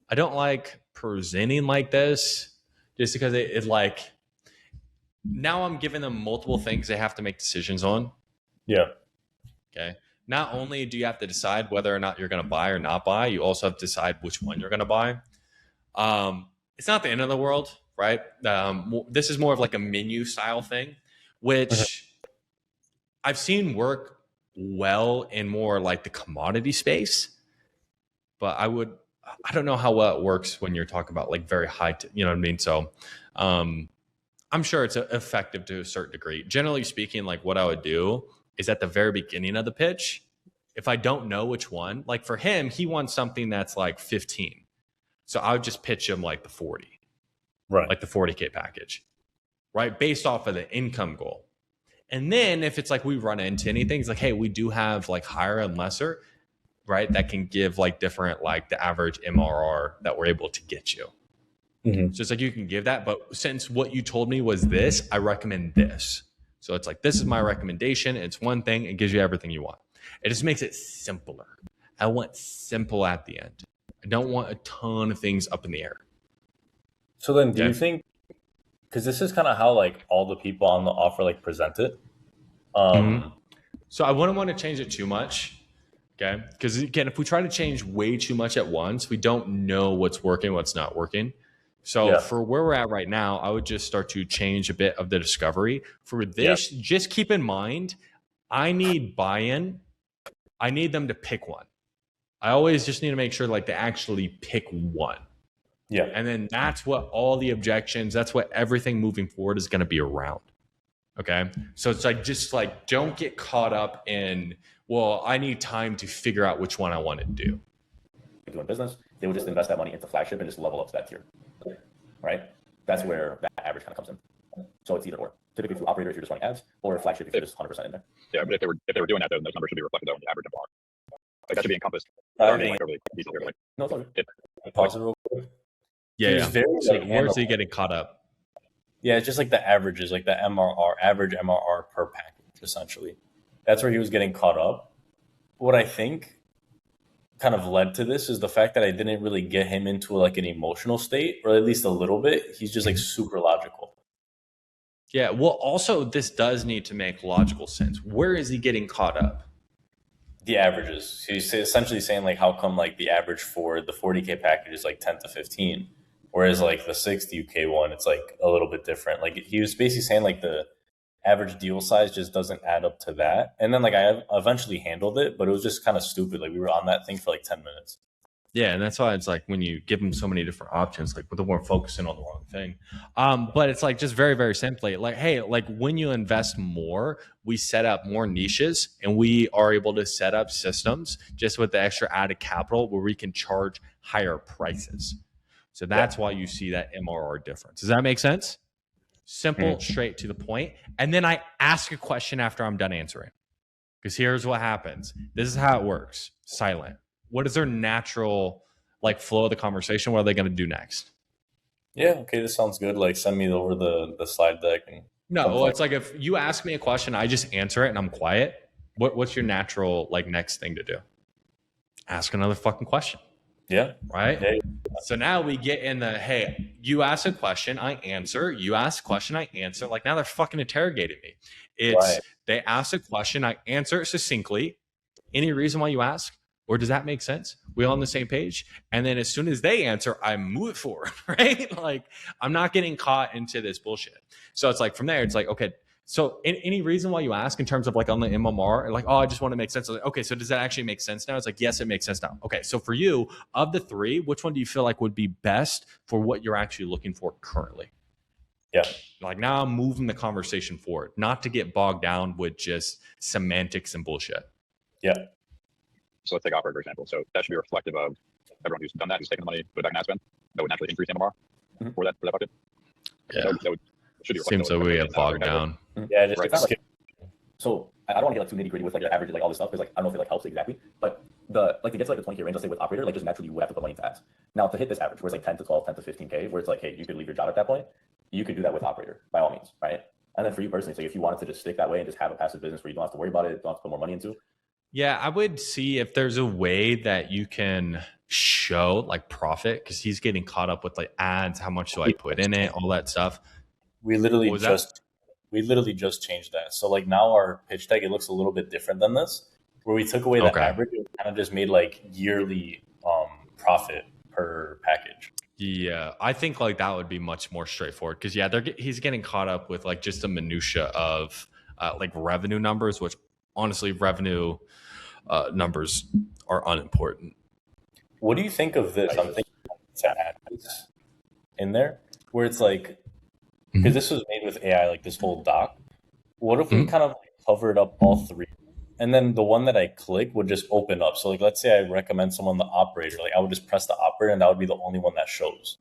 [SPEAKER 1] I don't like presenting like this just because it like, now I'm giving them multiple things they have to make decisions on.
[SPEAKER 2] Yeah.
[SPEAKER 1] Okay. Not only do you have to decide whether or not you're going to buy or not buy, you also have to decide which one you're going to buy. it's not the end of the world, right? This is more of like a menu style thing, which I've seen work well in more like the commodity space, but I don't know how well it works when you're talking about like very high, you know what I mean? So, I'm sure it's effective to a certain degree. Generally speaking, like what I would do is at the very beginning of the pitch, if I don't know which one, like for him, he wants something that's like 15. So I would just pitch him like the 40,
[SPEAKER 2] Right.
[SPEAKER 1] like the 40K package, right? Based off of the income goal. And then if it's like we run into anything, it's like, hey, we do have like higher and lesser, right? That can give like different, like the average MRR that we're able to get you.
[SPEAKER 2] Mm-hmm.
[SPEAKER 1] So it's like you can give that, but since what you told me was this, I recommend this. So it's like, this is my recommendation. It's one thing. It gives you everything you want. It just makes it simpler. I want simple at the end. I don't want a ton of things up in the air.
[SPEAKER 2] So then do you think, because this is kind of how like all the people on the offer like present it.
[SPEAKER 1] So I wouldn't want to change it too much. Okay. Because again, if we try to change way too much at once, we don't know what's working, what's not working. So for where we're at right now, I would just start to change a bit of the discovery. For this, just keep in mind, I need buy-in. I need them to pick one. I always just need to make sure like they actually pick one.
[SPEAKER 2] Yeah.
[SPEAKER 1] And then that's what all the objections, that's what everything moving forward is going to be around. Okay. So it's like, just like, don't get caught up in, well, I need time to figure out which one I want to do.
[SPEAKER 4] Doing business, they would just invest that money into flagship and just level up to that tier. Right? That's where that average kind of comes in. So it's either or. Typically through operator if you're just running ads, or flagship if you're just 100% in there.
[SPEAKER 3] Yeah, but if they were doing that, then those numbers should be reflected on the average MR. Like that should be encompassed.
[SPEAKER 2] No,
[SPEAKER 4] it's all good.
[SPEAKER 2] Pause it real quick.
[SPEAKER 1] Yeah.
[SPEAKER 2] Very,
[SPEAKER 1] so
[SPEAKER 2] like,
[SPEAKER 1] where's he getting caught up?
[SPEAKER 2] Yeah, it's just like the averages, like the MRR, average MRR per package, essentially. That's where he was getting caught up. What I think kind of led to this is the fact that I didn't really get him into like an emotional state, or at least a little bit. He's just like super logical.
[SPEAKER 1] Yeah. Well, also, this does need to make logical sense. Where is he getting caught up?
[SPEAKER 2] The averages. He's essentially saying like, how come like the average for the 40K package is like 10 to 15, whereas like the 60K one, it's like a little bit different. Like he was basically saying like the average deal size just doesn't add up to that. And then like I eventually handled it, but it was just kind of stupid. Like we were on that thing for like 10 minutes.
[SPEAKER 1] Yeah, and that's why it's like when you give them so many different options, like we're focusing on the wrong thing. But it's like just very, very simply, like, hey, like when you invest more, we set up more niches and we are able to set up systems just with the extra added capital where we can charge higher prices. So that's why you see that MRR difference. Does that make sense? Simple, straight to the point. And then I ask a question after I'm done answering. Because here's what happens. This is how it works. Silent. What is their natural like flow of the conversation? What are they going to do next?
[SPEAKER 2] Yeah, okay, this sounds good. Like send me over the slide deck. And
[SPEAKER 1] no, it's like if you ask me a question, I just answer it and I'm quiet. What's your natural like next thing to do? Ask another fucking question.
[SPEAKER 2] Yeah.
[SPEAKER 1] Right?
[SPEAKER 2] Yeah.
[SPEAKER 1] So now we get in the, hey, you ask a question, I answer. You ask a question, I answer. Like now they're fucking interrogating me. It's They ask a question, I answer it succinctly. Any reason why you ask? Or does that make sense? We all on the same page? And then as soon as they answer, I move it forward, right? Like I'm not getting caught into this bullshit. So it's like from there, it's like, okay, so any reason why you ask in terms of like on the MMR, like, oh, I just want to make sense. Like, okay, so does that actually make sense now? It's like, yes, it makes sense now. Okay, so for you, of the three, which one do you feel like would be best for what you're actually looking for currently?
[SPEAKER 2] Yeah.
[SPEAKER 1] Like now I'm moving the conversation forward, not to get bogged down with just semantics and bullshit.
[SPEAKER 2] Yeah.
[SPEAKER 3] So let's take operator, for example. So that should be reflective of everyone who's done that, who's taken the money, put it back in ad spend. That would naturally increase MMR for that bucket.
[SPEAKER 1] Yeah.
[SPEAKER 3] That would should be
[SPEAKER 1] Seems like we get bogged down.
[SPEAKER 2] Yeah, just
[SPEAKER 3] right.
[SPEAKER 4] So I don't want to get like too nitty gritty with like the average, like all this stuff, because like I don't know if it like helps exactly. But the like to get to like the 20K range, let's say with operator, like just naturally you would have to put money into ads. Now to hit this average, where it's like 10 to 12, 10 to 15K, where it's like, hey, you could leave your job at that point, you could do that with operator by all means, right? And then for you personally, so if you wanted to just stick that way and just have a passive business where you don't have to worry about it, don't have to put more money into.
[SPEAKER 1] Yeah, I would see if there's a way that you can show like profit, because he's getting caught up with like ads, how much do I put in it, all that stuff.
[SPEAKER 2] We literally just changed that. So like now our pitch deck, it looks a little bit different than this, where we took away the average and kind of just made like yearly profit per package.
[SPEAKER 1] Yeah, I think like that would be much more straightforward because he's getting caught up with like just the minutia of like revenue numbers, which honestly revenue numbers are unimportant.
[SPEAKER 2] What do you think of this? I'm thinking ads in there where it's like, because this was made with AI, like this whole doc. What if we kind of like covered up all three, and then the one that I click would just open up? So like, let's say I recommend someone the operator, like I would just press the operator, and that would be the only one that shows.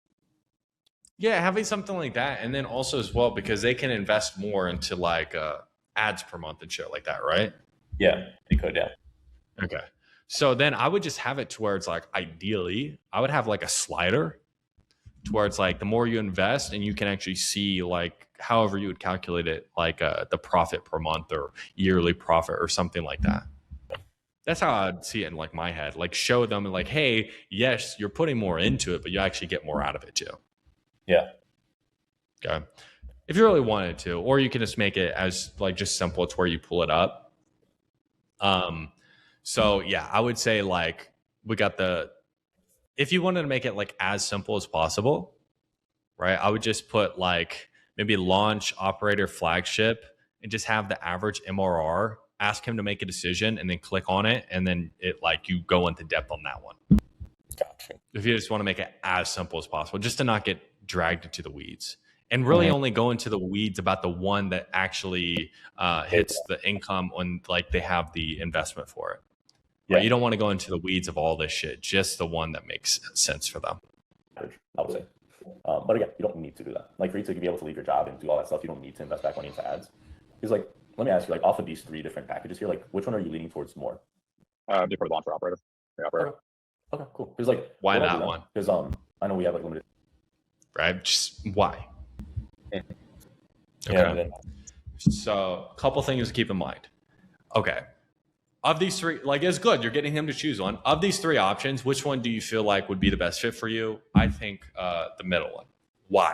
[SPEAKER 1] Yeah, having something like that, and then also as well because they can invest more into like ads per month and shit like that, right?
[SPEAKER 2] Yeah, they could. Yeah.
[SPEAKER 1] Okay. So then I would just have it to where it's like ideally I would have like a slider to where it's like the more you invest and you can actually see like however you would calculate it, like the profit per month or yearly profit or something like that. That's how I'd see it in like my head, like show them like, hey, yes, you're putting more into it, but you actually get more out of it too.
[SPEAKER 2] Yeah.
[SPEAKER 1] Okay. If you really wanted to, or you can just make it as like just simple. It's where you pull it up. So yeah, I would say like we got if you wanted to make it like as simple as possible, right? I would just put like maybe launch operator flagship and just have the average MRR, ask him to make a decision and then click on it. And then it like you go into depth on that one.
[SPEAKER 2] Gotcha.
[SPEAKER 1] If you just want to make it as simple as possible, just to not get dragged into the weeds. And really only go into the weeds about the one that actually hits the income when like they have the investment for it. Yeah. Right? You don't want to go into the weeds of all this shit, just the one that makes sense for them.
[SPEAKER 4] I would say. But again, you don't need to do that. Like for you to be able to leave your job and do all that stuff, you don't need to invest back money into ads. Because like, let me ask you, like off of these three different packages here, like which one are you leaning towards more?
[SPEAKER 3] Be for the launcher operator. The operator.
[SPEAKER 4] Okay, cool. Because like,
[SPEAKER 1] why that one?
[SPEAKER 4] Because I know we have like limited.
[SPEAKER 1] Right. Just why?
[SPEAKER 2] Okay.
[SPEAKER 1] Yeah. So a couple things to keep in mind. Okay. Of these three, like it's good. You're getting him to choose one. Of these three options, which one do you feel like would be the best fit for you? I think the middle one. Why?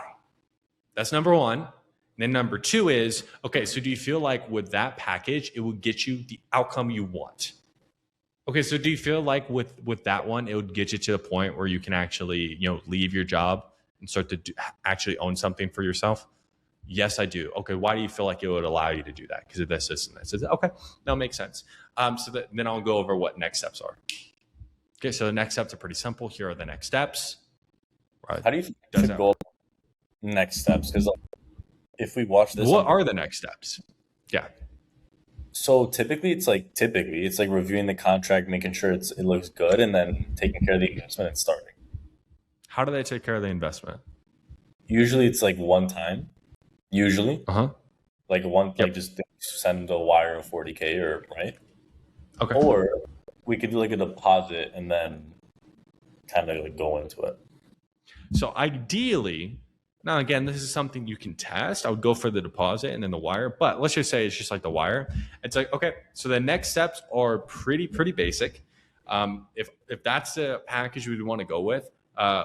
[SPEAKER 1] That's number one. And then number two is, okay, so do you feel like with that package, it would get you the outcome you want? Okay, so do you feel like with that one, it would get you to the point where you can actually, leave your job and start to actually own something for yourself? Yes, I do. Okay, why do you feel like it would allow you to do that? Because of this, and this. Okay, that makes sense. Then I'll go over what next steps are. Okay, so the next steps are pretty simple. Here are the next steps.
[SPEAKER 2] Right. How do you think we should go next steps? Because if we watch this,
[SPEAKER 1] what are the next steps? Yeah.
[SPEAKER 2] So typically it's like reviewing the contract, making sure it looks good, and then taking care of the investment and starting.
[SPEAKER 1] How do they take care of the investment?
[SPEAKER 2] Usually it's like one time. Usually, like like just send a wire of 40K or right.
[SPEAKER 1] Okay.
[SPEAKER 2] Or we could do like a deposit and then kind of like go into it.
[SPEAKER 1] So ideally, now again, this is something you can test. I would go for the deposit and then the wire, but let's just say it's just like the wire. It's like, okay, so the next steps are pretty basic. If that's the package we'd want to go with,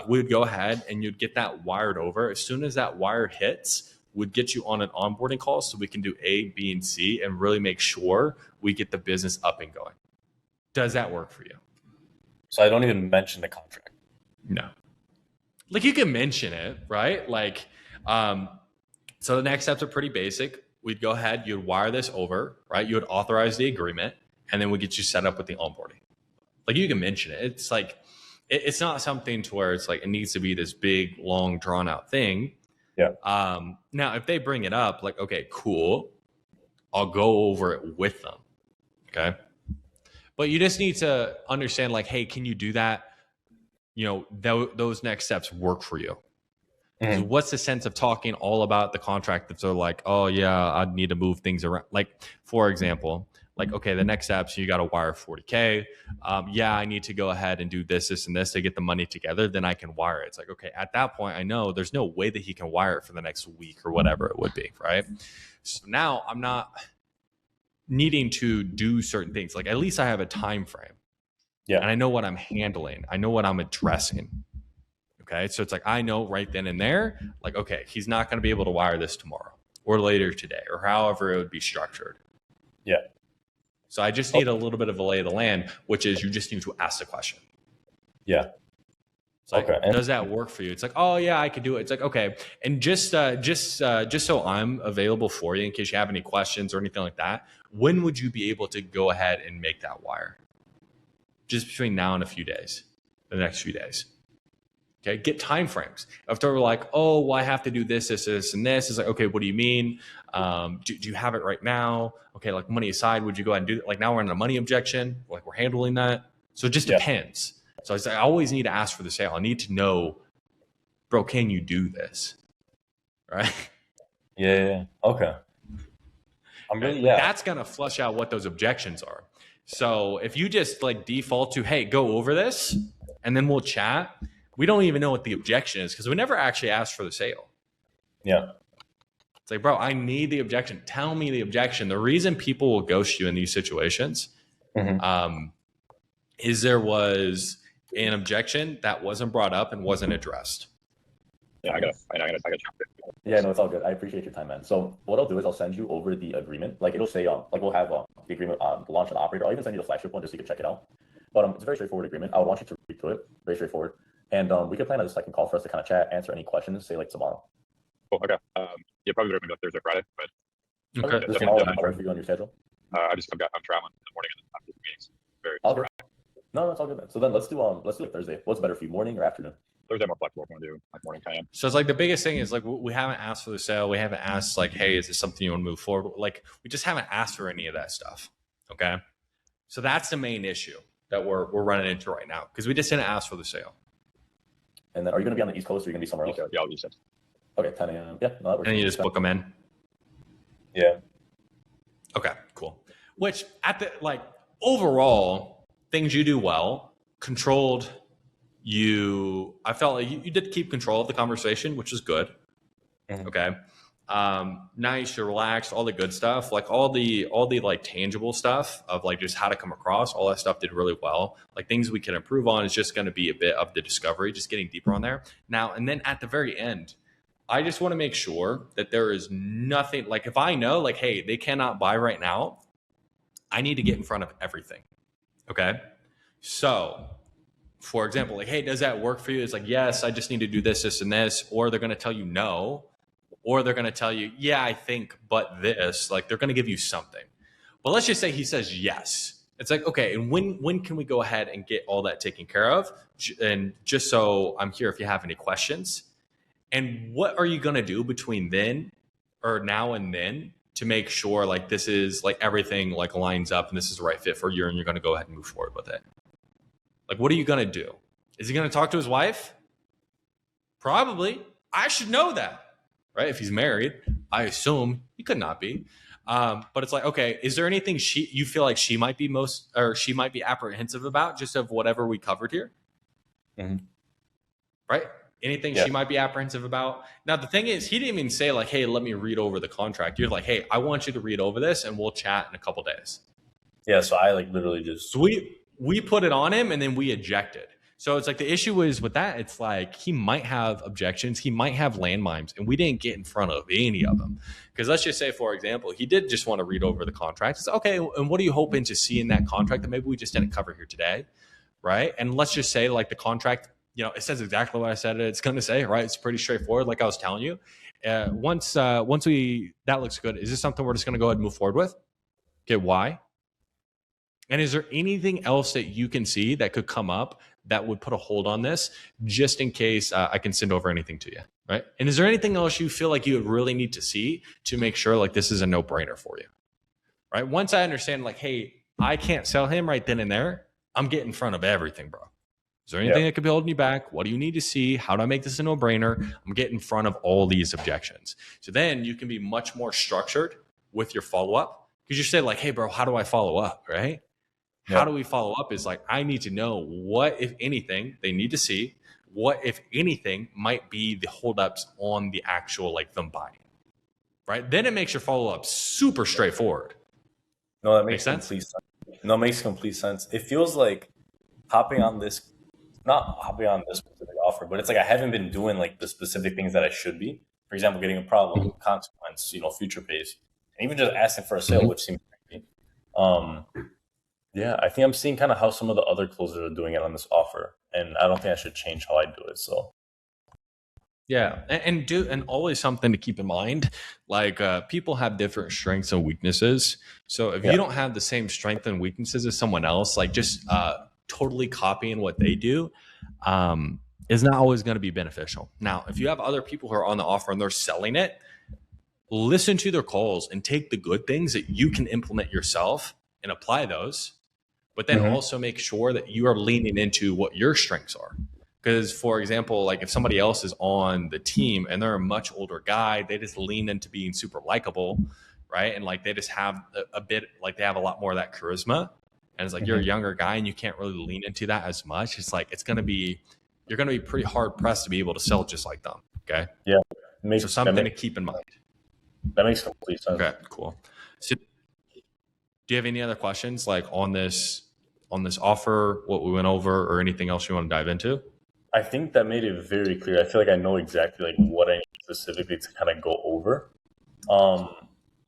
[SPEAKER 1] we would go ahead and you'd get that wired over. As soon as that wire hits, would get you on an onboarding call so we can do A, B, and C and really make sure we get the business up and going. Does that work for you?
[SPEAKER 2] So I don't even mention the contract.
[SPEAKER 1] No. Like you can mention it, right? Like, so the next steps are pretty basic. We'd go ahead, you'd wire this over, right? You would authorize the agreement and then we get you set up with the onboarding. Like you can mention it. It's like, it's not something to where it's like, it needs to be this big, long drawn out thing.
[SPEAKER 2] Yeah.
[SPEAKER 1] Now, if they bring it up, like, okay, cool, I'll go over it with them. Okay. But you just need to understand, like, hey, can you do that? Those next steps work for you. So what's the sense of talking all about the contract if they're like, oh, yeah, I'd need to move things around? Like, for example, like, okay, the next steps, you got to wire 40K. Yeah, I need to go ahead and do this, and this to get the money together. Then I can wire it. It's like, okay, at that point, I know there's no way that he can wire it for the next week or whatever it would be, right? So now I'm not needing to do certain things. Like at least I have a time frame.
[SPEAKER 2] Yeah.
[SPEAKER 1] And I know what I'm handling. I know what I'm addressing. Okay. So it's like, I know right then and there, like, okay, he's not going to be able to wire this tomorrow or later today or however it would be structured.
[SPEAKER 2] Yeah.
[SPEAKER 1] So I just need a little bit of a lay of the land, which is you just need to ask the question.
[SPEAKER 2] Yeah.
[SPEAKER 1] It's like,
[SPEAKER 2] Okay.
[SPEAKER 1] does that work for you? It's like, oh yeah, I could do it. It's like, okay. And just so I'm available for you in case you have any questions or anything like that, when would you be able to go ahead and make that wire? Just between now and the next few days. Okay, get time frames. If they're like, oh, well, I have to do this, and this, it's like, okay, what do you mean? Do you have it right now? Okay, like money aside, would you go ahead and do it? Like now we're in a money objection, like we're handling that. So it just depends. So I always need to ask for the sale. I need to know, bro, can you do this? Right?
[SPEAKER 2] Yeah. Okay.
[SPEAKER 1] That's going to flush out what those objections are. So if you just like default to, hey, go over this and then we'll chat, we don't even know what the objection is because we never actually asked for the sale.
[SPEAKER 2] Yeah.
[SPEAKER 1] It's like, bro, I need the objection. Tell me the objection. The reason people will ghost you in these situations is there was an objection that wasn't brought up and wasn't addressed.
[SPEAKER 3] Yeah, I gotta jump in.
[SPEAKER 4] Yeah, no, it's all good. I appreciate your time, man. So what I'll do is I'll send you over the agreement. Like it'll say, like we'll have the agreement on the launch and operator. I'll even send you the flagship one just so you can check it out. But it's a very straightforward agreement. I would want you to read through it. Very straightforward. And we could plan a second call for us to kind of chat, answer any questions, say like tomorrow.
[SPEAKER 3] Cool. Okay. Yeah, probably maybe like Thursday, Friday, but
[SPEAKER 1] Okay.
[SPEAKER 4] This tomorrow will work for you on your schedule.
[SPEAKER 3] I'm traveling in the morning and I'm doing meetings. Very
[SPEAKER 4] All good. No, that's all good, man. So then let's do like Thursday. What's better for you, morning or afternoon?
[SPEAKER 3] Thursday more flexible. I'm gonna do like morning 10 a.m.
[SPEAKER 1] So it's like the biggest thing is like we haven't asked for the sale. We haven't asked like, hey, is this something you want to move forward? Like we just haven't asked for any of that stuff. Okay. So that's the main issue that we're running into right now because we just didn't ask for the sale.
[SPEAKER 4] And then are you going to be on the East Coast or are you going to be somewhere else?
[SPEAKER 3] Yeah, I'll use it.
[SPEAKER 4] Okay, 10 a.m. Yeah, no, that works.
[SPEAKER 1] And you just book them in.
[SPEAKER 2] Yeah.
[SPEAKER 1] Okay, cool. Which at the like overall things you do well, controlled. I felt like you did keep control of the conversation, which is good. Okay. Nice, you're relaxed, all the good stuff, like all the like tangible stuff of like just how to come across, all that stuff did really well. Like things we can improve on is just going to be a bit of the discovery, just getting deeper on there. Now, and then at the very end, I just want to make sure that there is nothing like if I know like, hey, they cannot buy right now, I need to get in front of everything. Okay. So for example, like, hey, does that work for you? It's like, yes, I just need to do this, this, and this. Or they're going to tell you no. Or they're going to tell you, yeah, I think, but this. Like, they're going to give you something. But let's just say he says yes. It's like, okay, and when can we go ahead and get all that taken care of? And just so I'm here if you have any questions. And what are you going to do between then or now and then to make sure like this is like everything like lines up and this is the right fit for you and you're going to go ahead and move forward with it? Like, what are you going to do? Is he going to talk to his wife? Probably. I should know that, right? If he's married, I assume he could not be. But it's like, okay, is there anything you feel like she might be apprehensive about just of whatever we covered here? Right? Anything she might be apprehensive about? Now, the thing is, he didn't even say like, hey, let me read over the contract. You're like, hey, I want you to read over this and we'll chat in a couple days.
[SPEAKER 2] Yeah. So I like literally just.
[SPEAKER 1] So we put it on him and then we ejected. So it's like the issue is with that, it's like he might have objections. He might have landmines and we didn't get in front of any of them. Because let's just say, for example, he did just want to read over the contract. It's okay. And what are you hoping to see in that contract that maybe we just didn't cover here today? Right. And let's just say like the contract, you know, it says exactly what I said it's going to say, right? It's pretty straightforward. Like I was telling you, once that looks good. Is this something we're just going to go ahead and move forward with? Okay. Why? And is there anything else that you can see that could come up that would put a hold on this just in case I can send over anything to you, right? And is there anything else you feel like you would really need to see to make sure like this is a no-brainer for you, right? Once I understand like, hey, I can't sell him right then and there, I'm getting in front of everything, bro. Is there anything that could be holding you back? What do you need to see? How do I make this a no-brainer? I'm getting in front of all these objections. So then you can be much more structured with your follow-up because you say like, hey, bro, how do I follow up, right? How do we follow up is like, I need to know what, if anything, they need to see. What, if anything, might be the holdups on the actual, like them buying, right? Then it makes your follow-up super straightforward.
[SPEAKER 2] No, that makes complete sense. No, it makes complete sense. It feels like not hopping on this specific offer, but it's like I haven't been doing like the specific things that I should be. For example, getting a problem, consequence, future pays, and even just asking for a sale, which seems crazy. Yeah, I think I'm seeing kind of how some of the other closers are doing it on this offer, and I don't think I should change how I do it. So
[SPEAKER 1] Yeah, and always something to keep in mind. Like people have different strengths and weaknesses. So if
[SPEAKER 2] Yeah.
[SPEAKER 1] you don't have the same strength and weaknesses as someone else, like just totally copying what they do, is not always going to be beneficial. Now, if you have other people who are on the offer and they're selling it, listen to their calls and take the good things that you can implement yourself and apply those, but then also make sure that you are leaning into what your strengths are. Because, for example, like if somebody else is on the team and they're a much older guy, they just lean into being super likable, right? And like they just have a bit, like they have a lot more of that charisma. And it's like you're a younger guy and you can't really lean into that as much. It's like you're going to be pretty hard pressed to be able to sell just like them. Okay.
[SPEAKER 2] Yeah.
[SPEAKER 1] So something to keep in mind.
[SPEAKER 2] That makes complete sense.
[SPEAKER 1] Okay, cool. So do you have any other questions like on this offer, what we went over, or anything else you want to dive into?
[SPEAKER 2] I think that made it very clear. I feel like I know exactly like what I need specifically to kind of go over.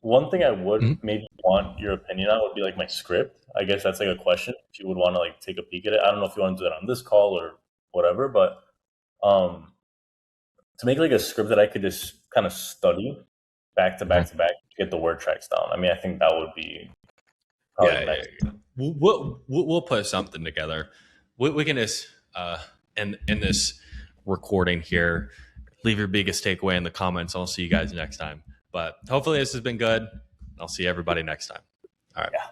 [SPEAKER 2] One thing I would maybe want your opinion on would be like my script. I guess that's like a question if you would want to like take a peek at it. I don't know if you want to do that on this call or whatever, but to make like a script that I could just kind of study back to back to back to get the word tracks down. I mean, I think that would be
[SPEAKER 1] yeah. We'll put something together. We can just in this recording here, leave your biggest takeaway in the comments. I'll see you guys next time. But hopefully this has been good. I'll see everybody next time. All right.
[SPEAKER 2] Yeah.